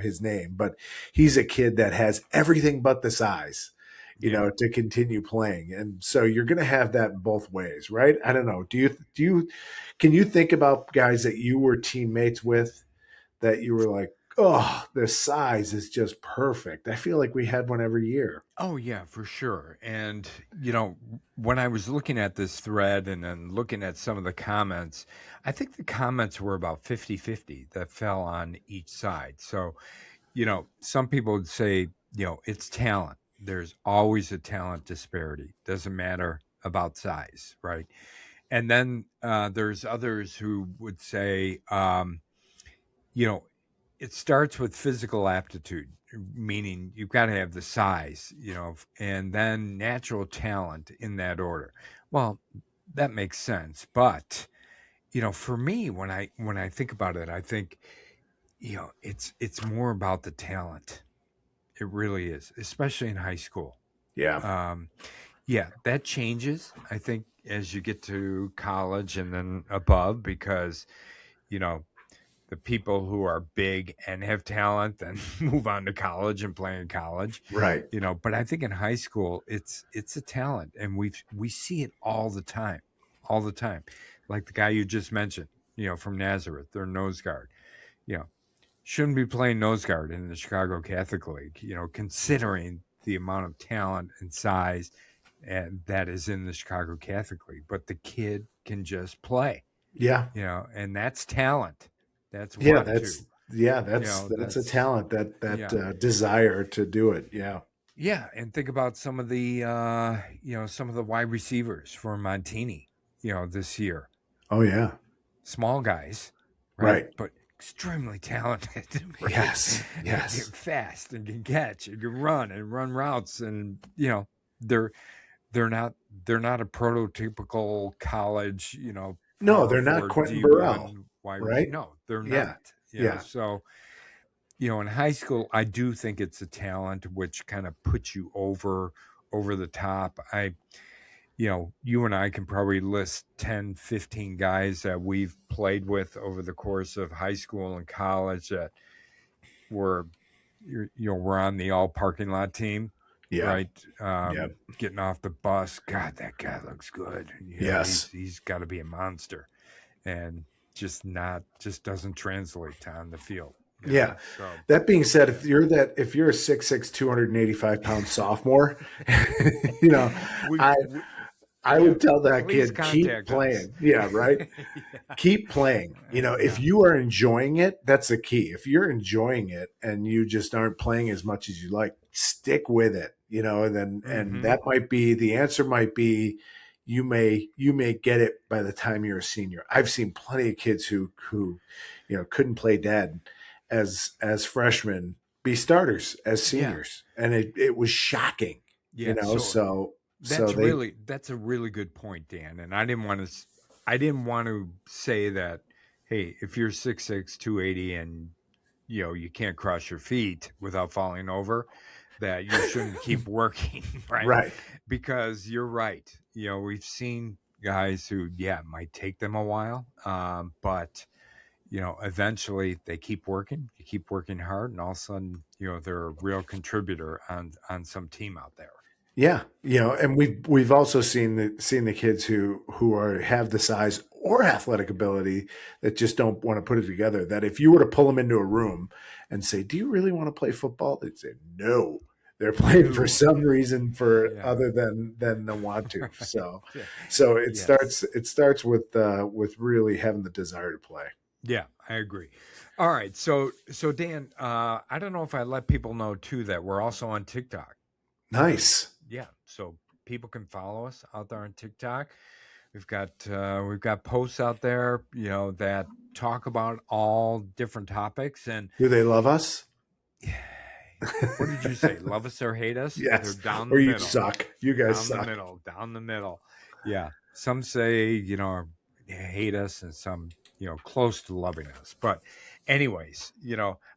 Speaker 2: his name, but he's a kid that has everything but the size, you
Speaker 1: Yeah.
Speaker 2: know, to continue playing. And so you're going to have that both ways, right? I don't know. Can you think about guys that you were teammates with that you were like, oh, the size is just perfect? I feel like we had one every year.
Speaker 1: Oh yeah, for sure. And you know, when I was looking at this thread and then looking at some of the comments, I think the comments were about 50-50 that fell on each side. So, you know, some people would say, you know, it's talent. There's always a talent disparity. Doesn't matter about size, right? And then there's others who would say, you know, it starts with physical aptitude, meaning you've got to have the size, and then natural talent in that order. Well, that makes sense, but for me, when I think about it, I think it's more about the talent. It really is, especially in high school.
Speaker 2: Yeah.
Speaker 1: Yeah, that changes, I think, as you get to college and then above, because you know the people who are big and have talent then move on to college and play in college.
Speaker 2: Right.
Speaker 1: But I think in high school it's a talent, and we see it all the time. Like the guy you just mentioned, from Nazareth, their nose guard. You know, shouldn't be playing nose guard in the Chicago Catholic League, considering the amount of talent and size and that is in the Chicago Catholic League. But the kid can just play,
Speaker 2: Yeah.
Speaker 1: and that's talent. That's
Speaker 2: Yeah.
Speaker 1: want to.
Speaker 2: That's a
Speaker 1: That's
Speaker 2: talent, that
Speaker 1: yeah.
Speaker 2: desire to do it. Yeah.
Speaker 1: Yeah, and think about some of the some of the wide receivers for Montini, this year.
Speaker 2: Oh yeah.
Speaker 1: Small guys, right?
Speaker 2: Right.
Speaker 1: But extremely talented, right?
Speaker 2: Yes. Yes.
Speaker 1: Fast and can catch and can run and run routes, and they're they're not they're not a prototypical college,
Speaker 2: No,
Speaker 1: par
Speaker 2: they're not
Speaker 1: four
Speaker 2: Quentin Burrell,
Speaker 1: D1 wide receiver.
Speaker 2: right?
Speaker 1: No, they're
Speaker 2: Yeah.
Speaker 1: not.
Speaker 2: Yeah.
Speaker 1: So in high school, I do think it's a talent which kind of puts you over the top. You and I can probably list 10, 15 guys that we've played with over the course of high school and college that were, we're on the all parking lot team,
Speaker 2: Yeah.
Speaker 1: right?
Speaker 2: Yeah.
Speaker 1: Getting off the bus. God, that guy looks good.
Speaker 2: Yes.
Speaker 1: He's got to be a monster, and just doesn't translate to on the field.
Speaker 2: Yeah.
Speaker 1: So
Speaker 2: That being said, if you're a 6'6", 285-pound sophomore, you know,
Speaker 1: we,
Speaker 2: I
Speaker 1: we
Speaker 2: I would tell that
Speaker 1: please
Speaker 2: kid, keep
Speaker 1: contact us.
Speaker 2: playing. Yeah, right.
Speaker 1: Yeah.
Speaker 2: Keep playing. If you are enjoying it, that's the key. If you're enjoying it and you just aren't playing as much as you like, stick with it. And then and that might be the answer. Might be you may get it by the time you're a senior. I've seen plenty of kids who couldn't play dead as freshmen be starters as seniors, and it was shocking.
Speaker 1: Yeah,
Speaker 2: So
Speaker 1: that's a really good point, Dan. And I didn't want to say that, hey, if you're 6'6", 280 and you can't cross your feet without falling over, that you shouldn't keep working, right?
Speaker 2: Right.
Speaker 1: Because you're right. We've seen guys who might take them a while, but eventually they keep working. You keep working hard, and all of a sudden, they're a real contributor on some team out there.
Speaker 2: Yeah, and we've also seen the kids who have the size or athletic ability that just don't want to put it together. That if you were to pull them into a room and say, "Do you really want to play football?" They'd say, "No." They're playing for some reason other than the want to. So it starts with really having the desire to play.
Speaker 1: Yeah, I agree. All right, so Dan, I don't know if I let people know too that we're also on TikTok.
Speaker 2: Nice.
Speaker 1: Yeah, so people can follow us out there on TikTok. We've got posts out there, that talk about all different topics. And
Speaker 2: do they love us?
Speaker 1: What did you say? Love us or hate us?
Speaker 2: Yes.
Speaker 1: They're down
Speaker 2: or
Speaker 1: the
Speaker 2: you
Speaker 1: middle.
Speaker 2: suck. You guys suck.
Speaker 1: Down the middle. Yeah. Some say, hate us, and some, close to loving us. But anyways,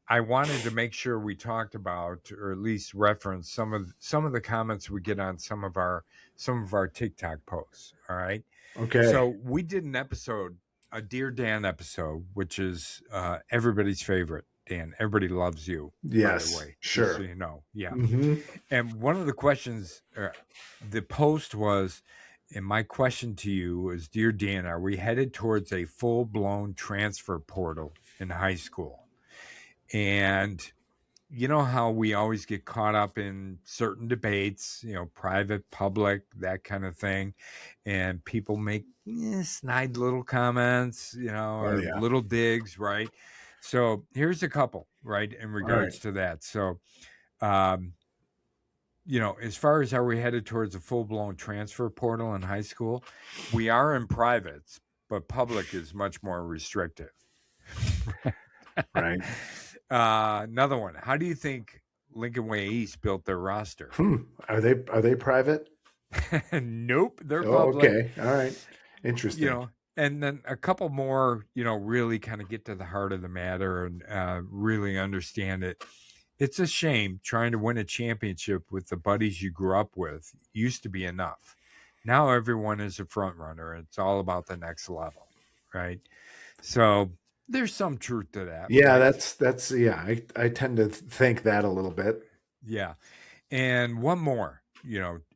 Speaker 1: I wanted to make sure we talked about, or at least reference some of the comments we get on some of our TikTok posts. All right.
Speaker 2: Okay.
Speaker 1: So we did an episode, a Dear Dan episode, which is everybody's favorite. Dan, everybody loves you.
Speaker 2: Yes,
Speaker 1: by the way,
Speaker 2: sure.
Speaker 1: Just so you know, yeah.
Speaker 2: Mm-hmm.
Speaker 1: And one of the questions, the post was, and my question to you is, Dear Dan, are we headed towards a full-blown transfer portal in high school? And you know how we always get caught up in certain debates, private, public, that kind of thing. And people make snide little comments, or little digs, right? So here's a couple, right, in regards to that. So, as far as are we headed towards a full-blown transfer portal in high school, we are in privates, but public is much more restrictive.
Speaker 2: Right.
Speaker 1: Another one. How do you think Lincoln Way East built their roster?
Speaker 2: Are they private?
Speaker 1: Nope, they're
Speaker 2: Oh,
Speaker 1: public.
Speaker 2: okay. All right.
Speaker 1: You
Speaker 2: Interesting.
Speaker 1: know, and then a couple more, really kind of get to the heart of the matter and really understand it. It's a shame trying to win a championship with the buddies you grew up with used to be enough. Now everyone is a front runner. It's all about the next level, right? So there's some truth to that,
Speaker 2: Yeah,
Speaker 1: right?
Speaker 2: that's yeah. I tend to think that a little bit.
Speaker 1: Yeah. And one more,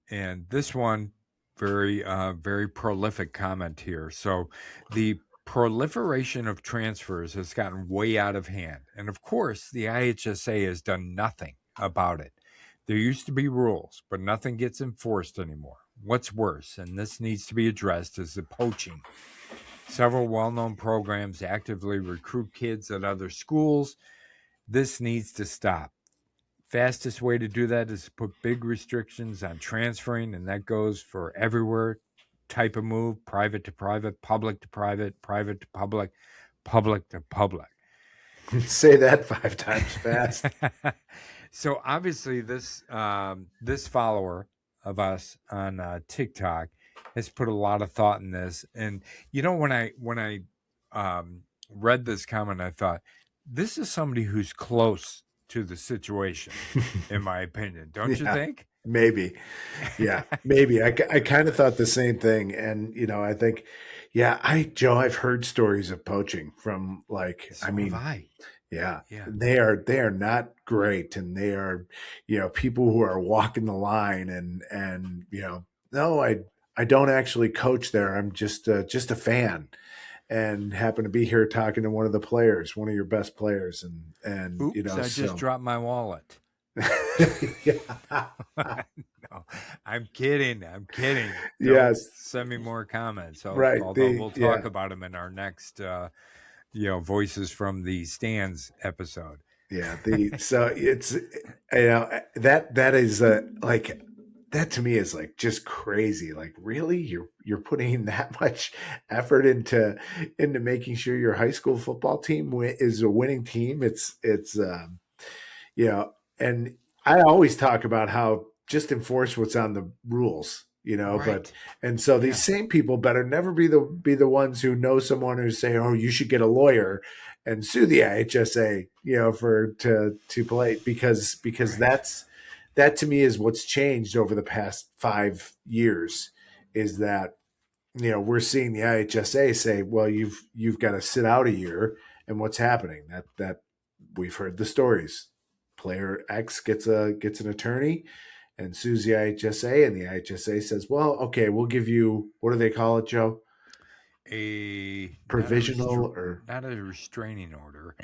Speaker 1: and this one very prolific comment here. So the proliferation of transfers has gotten way out of hand. And of course, the IHSA has done nothing about it. There used to be rules, but nothing gets enforced anymore. What's worse, and this needs to be addressed, is the poaching. Several well-known programs actively recruit kids at other schools. This needs to stop. Fastest way to do that is to put big restrictions on transferring, and that goes for everywhere type of move: private to private, public to private, private to public, public to public.
Speaker 2: Say that 5 times fast.
Speaker 1: So obviously, this follower of us on TikTok has put a lot of thought in this, and when I read this comment, I thought this is somebody who's close to the situation, in my opinion. Don't you
Speaker 2: Yeah,
Speaker 1: think?
Speaker 2: maybe. Yeah, maybe. I kind of thought the same thing, and I think, yeah, Joe, I've heard stories of poaching from I
Speaker 1: So have
Speaker 2: mean,
Speaker 1: I.
Speaker 2: yeah,
Speaker 1: Yeah.
Speaker 2: they are not great, and they are, people who are walking the line, and no, I don't actually coach there. I'm just a fan, and happen to be here talking to one of the players, one of your best players, and
Speaker 1: Oops, I just
Speaker 2: so
Speaker 1: dropped my wallet.
Speaker 2: yeah.
Speaker 1: No, I'm kidding. I'm kidding. Don't
Speaker 2: Yes,
Speaker 1: send me more comments.
Speaker 2: right.
Speaker 1: Although
Speaker 2: The
Speaker 1: we'll talk
Speaker 2: Yeah,
Speaker 1: about them in our next, Voices from the Stands episode.
Speaker 2: yeah. So it's that is that to me is just crazy. Like, really, you're putting that much effort into making sure your high school football team is a winning team. It's you know, and I always talk about how just enforce what's on the rules, but
Speaker 1: Right.
Speaker 2: and so these
Speaker 1: Yeah.
Speaker 2: same people better never be the ones who know someone who's saying, "Oh, you should get a lawyer and sue the IHSA," for to play because
Speaker 1: Right.
Speaker 2: that to me is what's changed over the past 5 years is that we're seeing the IHSA say, well, you've got to sit out a year, and what's happening? That we've heard the stories. Player X gets an attorney and sues the IHSA, and the IHSA says, well, okay, we'll give you, what do they call it, Joe?
Speaker 1: A
Speaker 2: Provisional or
Speaker 1: not a restraining order.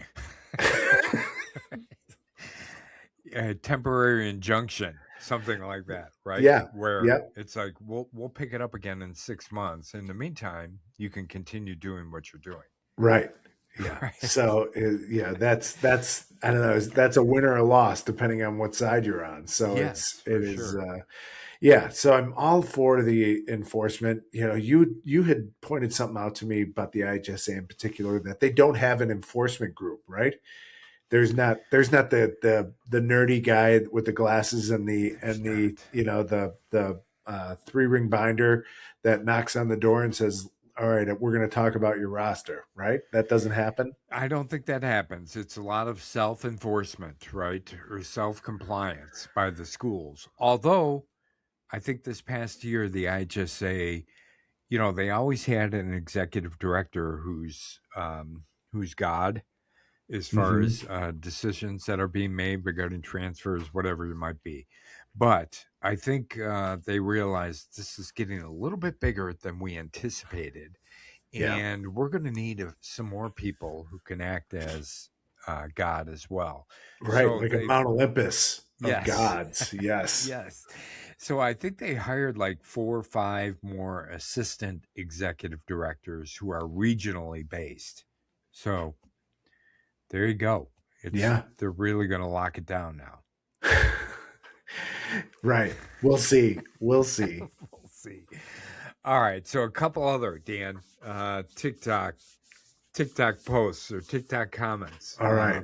Speaker 1: A temporary injunction, something like that, right?
Speaker 2: yeah,
Speaker 1: Where
Speaker 2: yep,
Speaker 1: it's like we'll pick it up again in 6 months. In the meantime, you can continue doing what you're doing.
Speaker 2: right. Yeah.
Speaker 1: Right.
Speaker 2: So yeah, that's I don't know. That's a win or a loss depending on what side you're on. So
Speaker 1: Yes,
Speaker 2: it
Speaker 1: for
Speaker 2: is.
Speaker 1: sure.
Speaker 2: Yeah, so I'm all for the enforcement. You had pointed something out to me about the IHSA in particular that they don't have an enforcement group, right? There's not the nerdy guy with the glasses and the
Speaker 1: There's
Speaker 2: and the
Speaker 1: not.
Speaker 2: the 3-ring binder that knocks on the door and says, "All right, we're going to talk about your roster." Right? That doesn't happen.
Speaker 1: I don't think that happens. It's a lot of self enforcement, right? Or self compliance by the schools. Although I think this past year, the IHSA, they always had an executive director who's God as far
Speaker 2: Hmm.
Speaker 1: as decisions that are being made regarding transfers, whatever it might be. But I think they realized this is getting a little bit bigger than we anticipated.
Speaker 2: Yeah.
Speaker 1: And we're going to need some more people who can act as God as well.
Speaker 2: Right,
Speaker 1: So
Speaker 2: like a
Speaker 1: they,
Speaker 2: Mount Olympus of
Speaker 1: yes,
Speaker 2: gods. Yes.
Speaker 1: yes. So I think they hired like 4 or 5 more assistant executive directors who are regionally based. So there you go.
Speaker 2: Yeah.
Speaker 1: They're really going to lock it down now.
Speaker 2: Right. We'll see. We'll see.
Speaker 1: We'll see. All right. So a couple other Dan TikTok posts or TikTok comments.
Speaker 2: All right.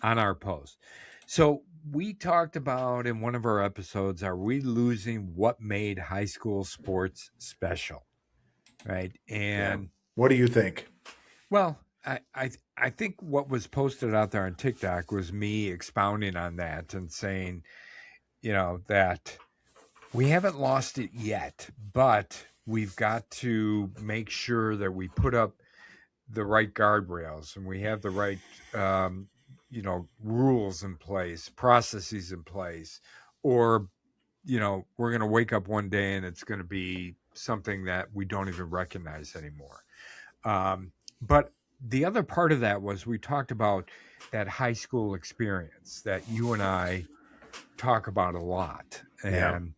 Speaker 1: on our post. So we talked about in one of our episodes, are we losing what made high school sports special? Right. And
Speaker 2: What do you think?
Speaker 1: well, I think what was posted out there on TikTok was me expounding on that and saying, that we haven't lost it yet, but we've got to make sure that we put up the right guardrails and we have the right, rules in place, processes in place, or, we're going to wake up one day and it's going to be something that we don't even recognize anymore. But the other part of that was we talked about that high school experience that you and I talk about a lot, and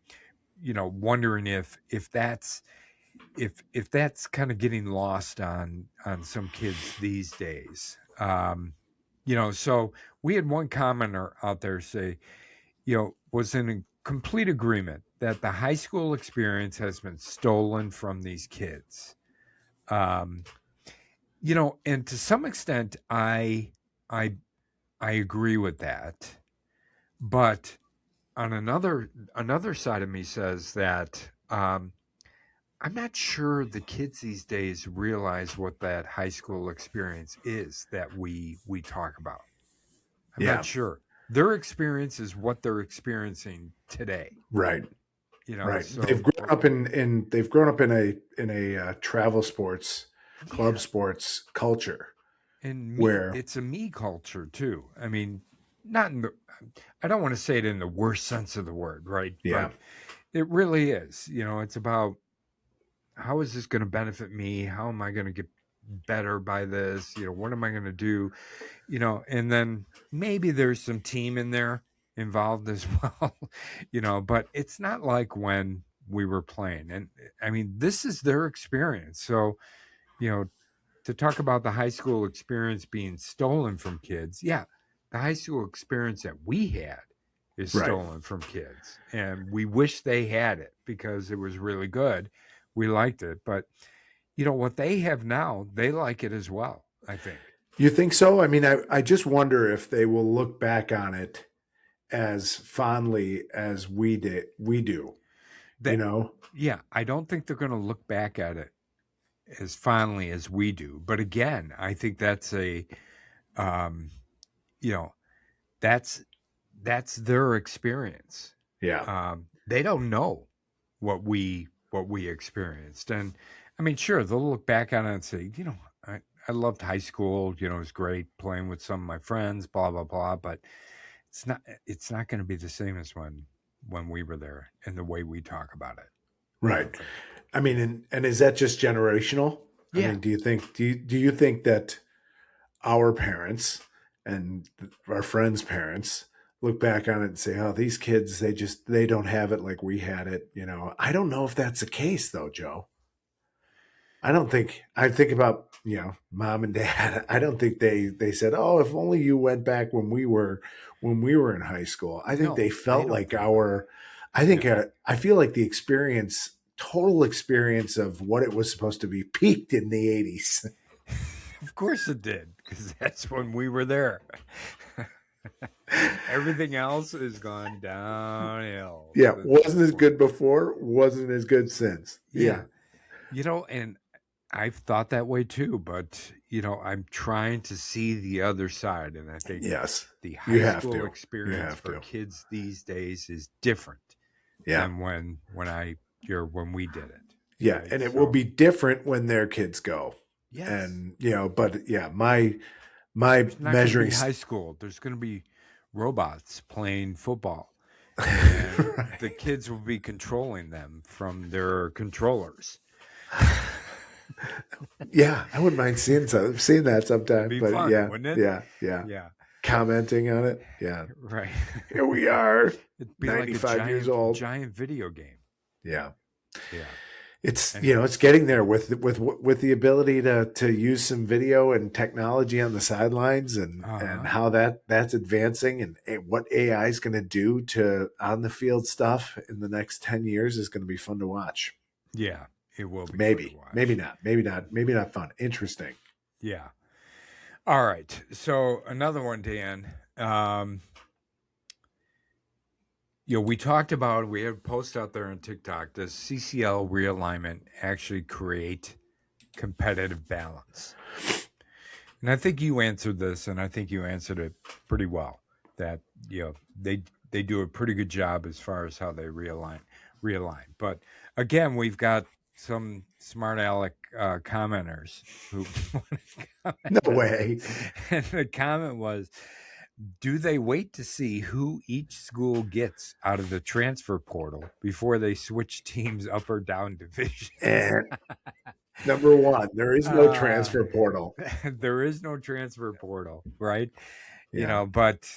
Speaker 1: wondering if that's kind of getting lost on some kids these days. So we had one commenter out there say, was in complete agreement that the high school experience has been stolen from these kids. And to some extent, I agree with that, but on another side of me says that I'm not sure the kids these days realize what that high school experience is that we talk about. I'm not sure. Their experience is what they're experiencing today.
Speaker 2: Right. Right.
Speaker 1: So
Speaker 2: They've grown up in a travel sports, club sports culture.
Speaker 1: And
Speaker 2: where
Speaker 1: it's a me culture too. I mean, not in the, I don't want to say it in the worst sense of the word, right?
Speaker 2: Yeah.
Speaker 1: But it really is. It's about, how is this going to benefit me? How am I going to get better by this? What am I going to do? And then maybe there's some team in there involved as well, but it's not like when we were playing. And I mean, this is their experience. So, to talk about the high school experience being stolen from kids, the high school experience that we had is stolen from kids. And we wish they had it because it was really good. We liked it. But, what they have now, they like it as well, I think.
Speaker 2: You think so? I mean, I just wonder if they will look back on it as fondly as we do.
Speaker 1: Yeah, I don't think they're going to look back at it as fondly as we do. But again, I think that's that's their experience.
Speaker 2: Yeah.
Speaker 1: They don't know what we experienced. And I mean, sure, they'll look back on it and say, I loved high school, it was great playing with some of my friends, blah, blah, blah. But it's not going to be the same as when we were there and the way we talk about it.
Speaker 2: Right. I mean, and is that just generational?
Speaker 1: Yeah.
Speaker 2: I mean, do you think that our parents and our friends' parents look back on it and say, "Oh, these kids, they don't have it like we had it." I don't know if that's the case though, Joe. I think about, mom and dad. I don't think they said, "Oh, if only you went back when we were in high school." I think they felt like I feel like the total experience of what it was supposed to be peaked in the 80s.
Speaker 1: Of course it did, because that's when we were there. Everything else has gone downhill.
Speaker 2: Yeah, wasn't as good before, wasn't as good since. Yeah.
Speaker 1: And I've thought that way too, but I'm trying to see the other side, and I think the high school experience for kids these days is different than when we did it.
Speaker 2: Yeah, right? And it will be different when their kids go.
Speaker 1: Yes.
Speaker 2: And but my measuring
Speaker 1: high school, there's going to be robots playing football. And the kids will be controlling them from their controllers.
Speaker 2: Yeah, I wouldn't mind seeing that sometime.
Speaker 1: Be
Speaker 2: but
Speaker 1: fun,
Speaker 2: yeah,
Speaker 1: wouldn't it?
Speaker 2: Yeah. Commenting on it. Yeah.
Speaker 1: Right.
Speaker 2: Here we are.
Speaker 1: It'd be
Speaker 2: 95 years old.
Speaker 1: Giant video game.
Speaker 2: Yeah.
Speaker 1: Yeah.
Speaker 2: It's it's getting there with the ability to use some video and technology on the sidelines and how that's advancing and what AI is going to do to on the field stuff in the next 10 years is going to be fun to watch.
Speaker 1: Yeah, it will be.
Speaker 2: Maybe not fun. Interesting.
Speaker 1: Yeah. All right. So another one, Dan. um, we talked about, we had a post out there on TikTok. Does CCL realignment actually create competitive balance? And I think you answered this, and I think you answered it pretty well. That they do a pretty good job as far as how they realign. But again, we've got some smart aleck commenters who
Speaker 2: No way.
Speaker 1: and the comment was, do they wait to see who each school gets out of the transfer portal before they switch teams up or down divisions?
Speaker 2: And number one, there is no transfer portal.
Speaker 1: There is no transfer portal, right?
Speaker 2: Yeah.
Speaker 1: But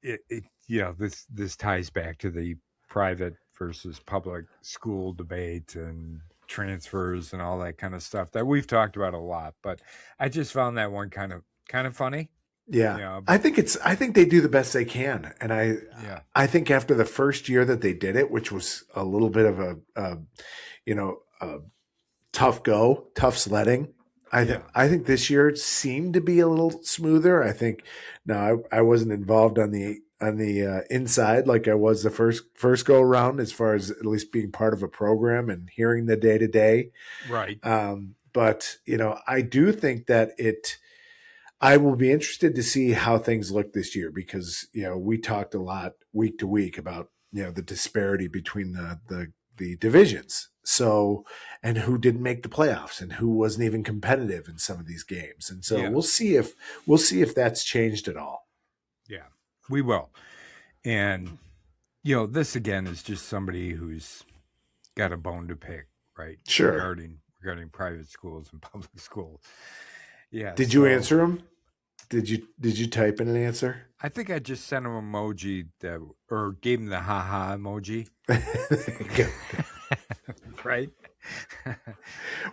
Speaker 1: this ties back to the private versus public school debate and transfers and all that kind of stuff that we've talked about a lot. But I just found that one kind of funny.
Speaker 2: Yeah. I think they do the best they can. And I think after the first year that they did it, which was a little bit of a tough sledding. I think this year seemed to be a little smoother. I think now I wasn't involved on the inside like I was the first go around, as far as at least being part of a program and hearing the day to day.
Speaker 1: Right.
Speaker 2: But I do think that I will be interested to see how things look this year, because we talked a lot week to week about the disparity between the divisions. So, and who didn't make the playoffs and who wasn't even competitive in some of these games. And so we'll see if that's changed at all.
Speaker 1: Yeah, we will. And this again is just somebody who's got a bone to pick, right?
Speaker 2: Sure.
Speaker 1: Regarding private schools and public schools. Yeah.
Speaker 2: Did you answer them? Did you type in an answer?
Speaker 1: I think I just sent him an emoji or gave him the haha emoji. Right?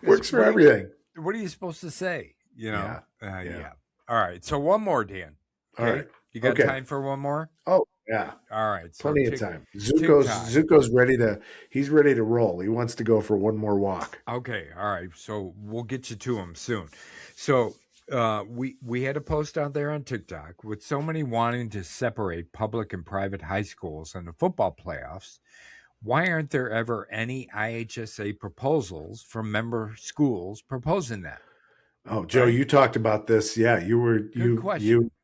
Speaker 2: Works for everything.
Speaker 1: What are you supposed to say?
Speaker 2: Yeah.
Speaker 1: All right. So one more, Dan.
Speaker 2: Okay? All right.
Speaker 1: You got time for one more?
Speaker 2: Oh, yeah.
Speaker 1: All right. So
Speaker 2: plenty of time. Zuko's ready to roll. He wants to go for one more walk.
Speaker 1: Okay. All right. So we'll get you to him soon. So we had a post out there on TikTok with so many wanting to separate public and private high schools in the football playoffs. Why aren't there ever any IHSA proposals from member schools proposing that?
Speaker 2: Oh, Joe, you talked about this. Yeah, you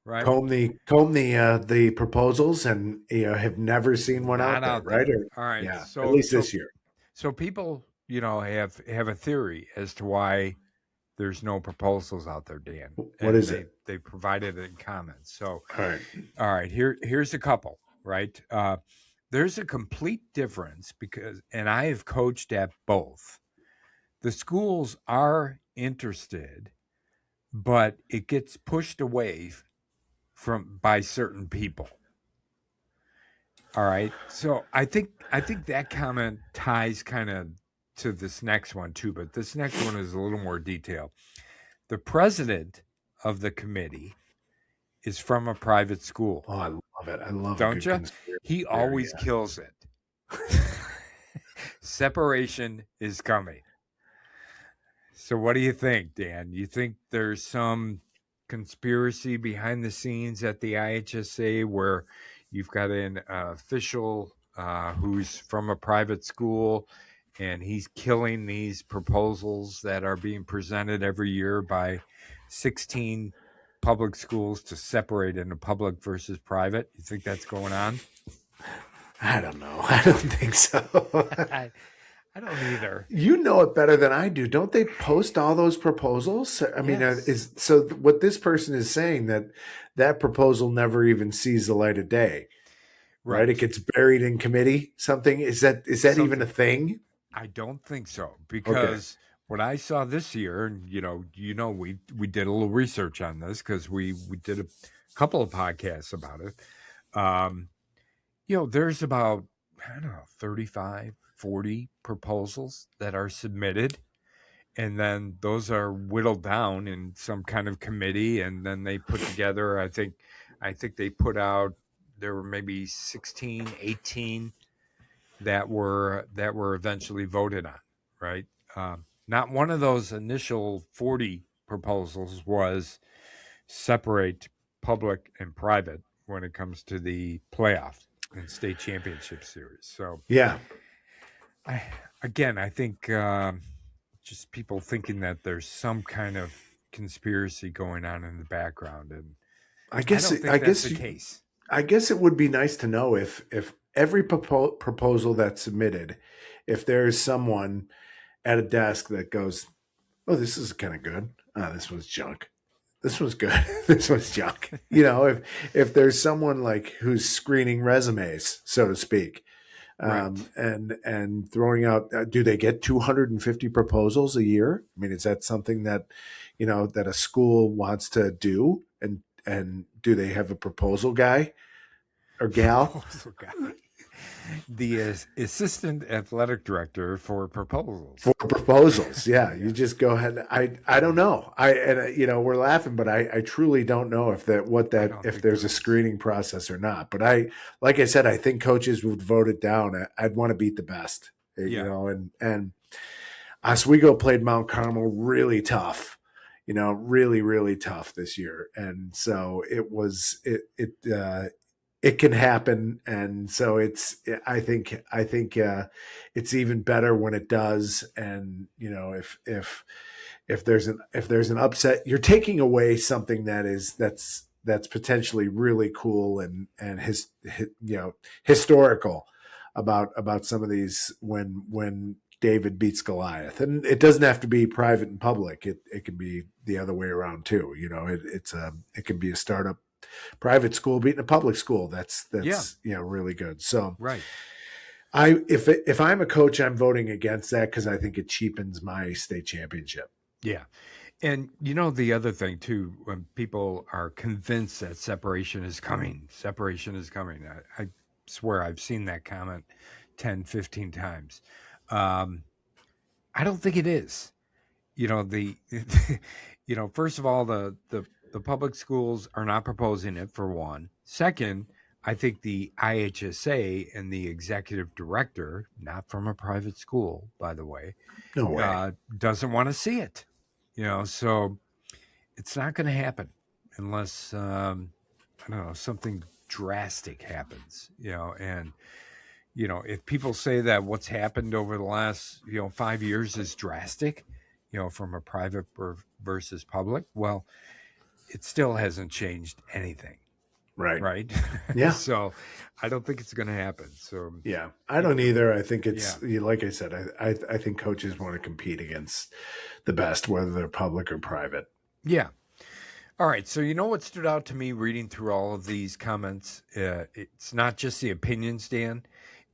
Speaker 1: right?
Speaker 2: comb the proposals, and have never seen one out there, right?
Speaker 1: All right.
Speaker 2: Yeah, so, at least this year.
Speaker 1: So people, have a theory as to why there's no proposals out there, Dan.
Speaker 2: What is it?
Speaker 1: They provided it in comments. So
Speaker 2: all
Speaker 1: right. Here's a couple. Right. There's a complete difference and I have coached at both. The schools are interested, but it gets pushed away by certain people. All right. So I think that comment ties kind of to this next one too, but this next one is a little more detailed. The president of the committee is from a private school.
Speaker 2: Oh, I love it. I love it.
Speaker 1: Don't you? He always kills it. Separation is coming. So what do you think, Dan? You think there's some conspiracy behind the scenes at the IHSA where you've got an official who's from a private school and he's killing these proposals that are being presented every year by 16 public schools to separate into public versus private? You think that's going on?
Speaker 2: I don't know. I don't think so.
Speaker 1: I don't either.
Speaker 2: You know it better than I do. Don't they post all those proposals? I mean, so what this person is saying, that proposal never even sees the light of day, right? It gets buried in committee. Something is that even a thing?
Speaker 1: I don't think so, because what I saw this year, and we did a little research on this because we did a couple of podcasts about it. There's about 35, 40 proposals that are submitted, and then those are whittled down in some kind of committee, and then they put together. I think they put out, there were maybe 16, 18 that were eventually voted on, right? Not one of those initial 40 proposals was separate public and private. when it comes to the playoff and state championship series. So
Speaker 2: Yeah.
Speaker 1: I think just people thinking that there's some kind of conspiracy going on in the background, and
Speaker 2: I
Speaker 1: I
Speaker 2: guess
Speaker 1: don't
Speaker 2: I
Speaker 1: think that's
Speaker 2: guess
Speaker 1: the case.
Speaker 2: I guess it would be nice to know if every proposal that's submitted, if there's someone at a desk that goes, "Oh, this is kind of good. This one's junk. This one's good. This one's junk." If there's someone like who's screening resumes, so to speak,
Speaker 1: Right.
Speaker 2: and throwing out, do they get 250 proposals a year? I mean, is that something that that a school wants to do? And do they have a proposal guy or gal
Speaker 1: Proposal guy. The assistant athletic director for proposals.
Speaker 2: for proposals? Yeah,
Speaker 1: Yeah.
Speaker 2: you just go ahead. I don't know. We're laughing, but I truly don't know if
Speaker 1: I don't
Speaker 2: if
Speaker 1: think
Speaker 2: there's a
Speaker 1: there is.
Speaker 2: screening process or not. But like I said, I think coaches would vote it down. I'd want to beat the best,
Speaker 1: Yeah.
Speaker 2: and Oswego played Mount Carmel really tough, really, really tough this year. And so it can happen. And so I think it's even better when it does. And, if there's an upset, you're taking away something that's potentially really cool and historical about some of these when David beats Goliath. And it doesn't have to be private and public. It can be the other way around too. It can be a startup private school beating a public school. That's
Speaker 1: Yeah.
Speaker 2: really good. So
Speaker 1: Right.
Speaker 2: if I'm a coach, I'm voting against that because I think it cheapens my state championship.
Speaker 1: Yeah. And the other thing too, when people are convinced that separation is coming, I swear I've seen that comment 10, 15 times. I don't think it is. The first of all, the public schools are not proposing it, for one. Second, I think the IHSA and the executive director, not from a private school, by the way,
Speaker 2: No way.
Speaker 1: doesn't want to see it. So it's not going to happen unless I don't know, something drastic happens. And if people say that what's happened over the last 5 years is drastic, from a private versus public, well, it still hasn't changed anything,
Speaker 2: Right.
Speaker 1: right?
Speaker 2: Yeah.
Speaker 1: So I don't think it's going to happen. So
Speaker 2: yeah, I don't either. I think it's like I said. I think coaches want to compete against the best, whether they're public or private.
Speaker 1: Yeah. All right. So what stood out to me reading through all of these comments? It's not just the opinions, Dan.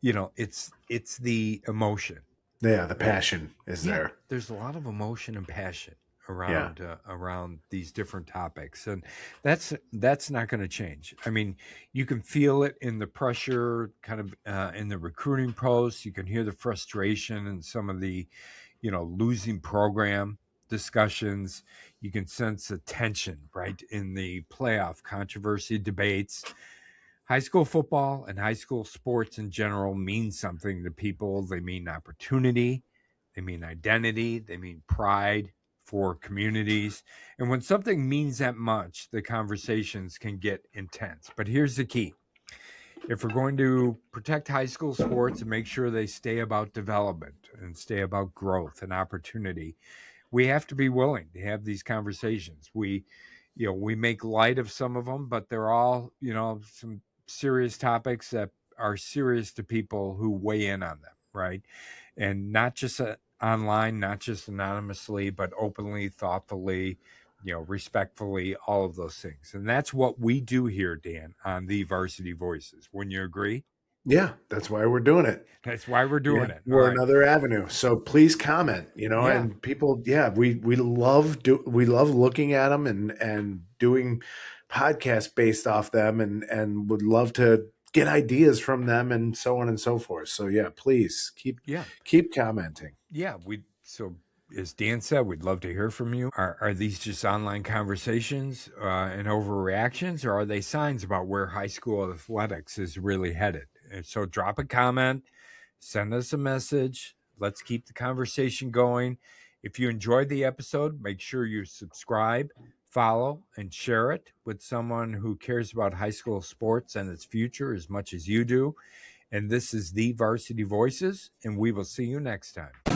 Speaker 1: It's the emotion.
Speaker 2: Yeah, the passion is there.
Speaker 1: There's a lot of emotion and passion around these different topics, and that's not going to change. I mean, you can feel it in the pressure, kind of in the recruiting posts. You can hear the frustration in some of the, losing program discussions. You can sense the tension, right, in the playoff controversy debates. High school football and high school sports in general mean something to people. They mean opportunity, they mean identity, they mean pride for communities. And when something means that much, the conversations can get intense. But here's the key: if we're going to protect high school sports and make sure they stay about development and stay about growth and opportunity, we have to be willing to have these conversations. We make light of some of them, but they're all, some serious topics that are serious to people who weigh in on them, right? And not just online, not just anonymously, but openly, thoughtfully, respectfully, all of those things. And that's what we do here, Dan, on the Varsity Voices. Wouldn't you agree?
Speaker 2: Yeah, that's why we're doing it.
Speaker 1: That's why we're doing it. All
Speaker 2: We're
Speaker 1: right.
Speaker 2: another avenue. So please comment, and people, we love looking at them and doing podcasts based off them and would love to get ideas from them and so on and so forth. So yeah, please keep commenting.
Speaker 1: Yeah, so as Dan said, we'd love to hear from you. Are these just online conversations and overreactions, or are they signs about where high school athletics is really headed? And so drop a comment, send us a message. Let's keep the conversation going. If you enjoyed the episode, make sure you subscribe, follow, and share it with someone who cares about high school sports and its future as much as you do. And this is the Varsity Voices, and we will see you next time.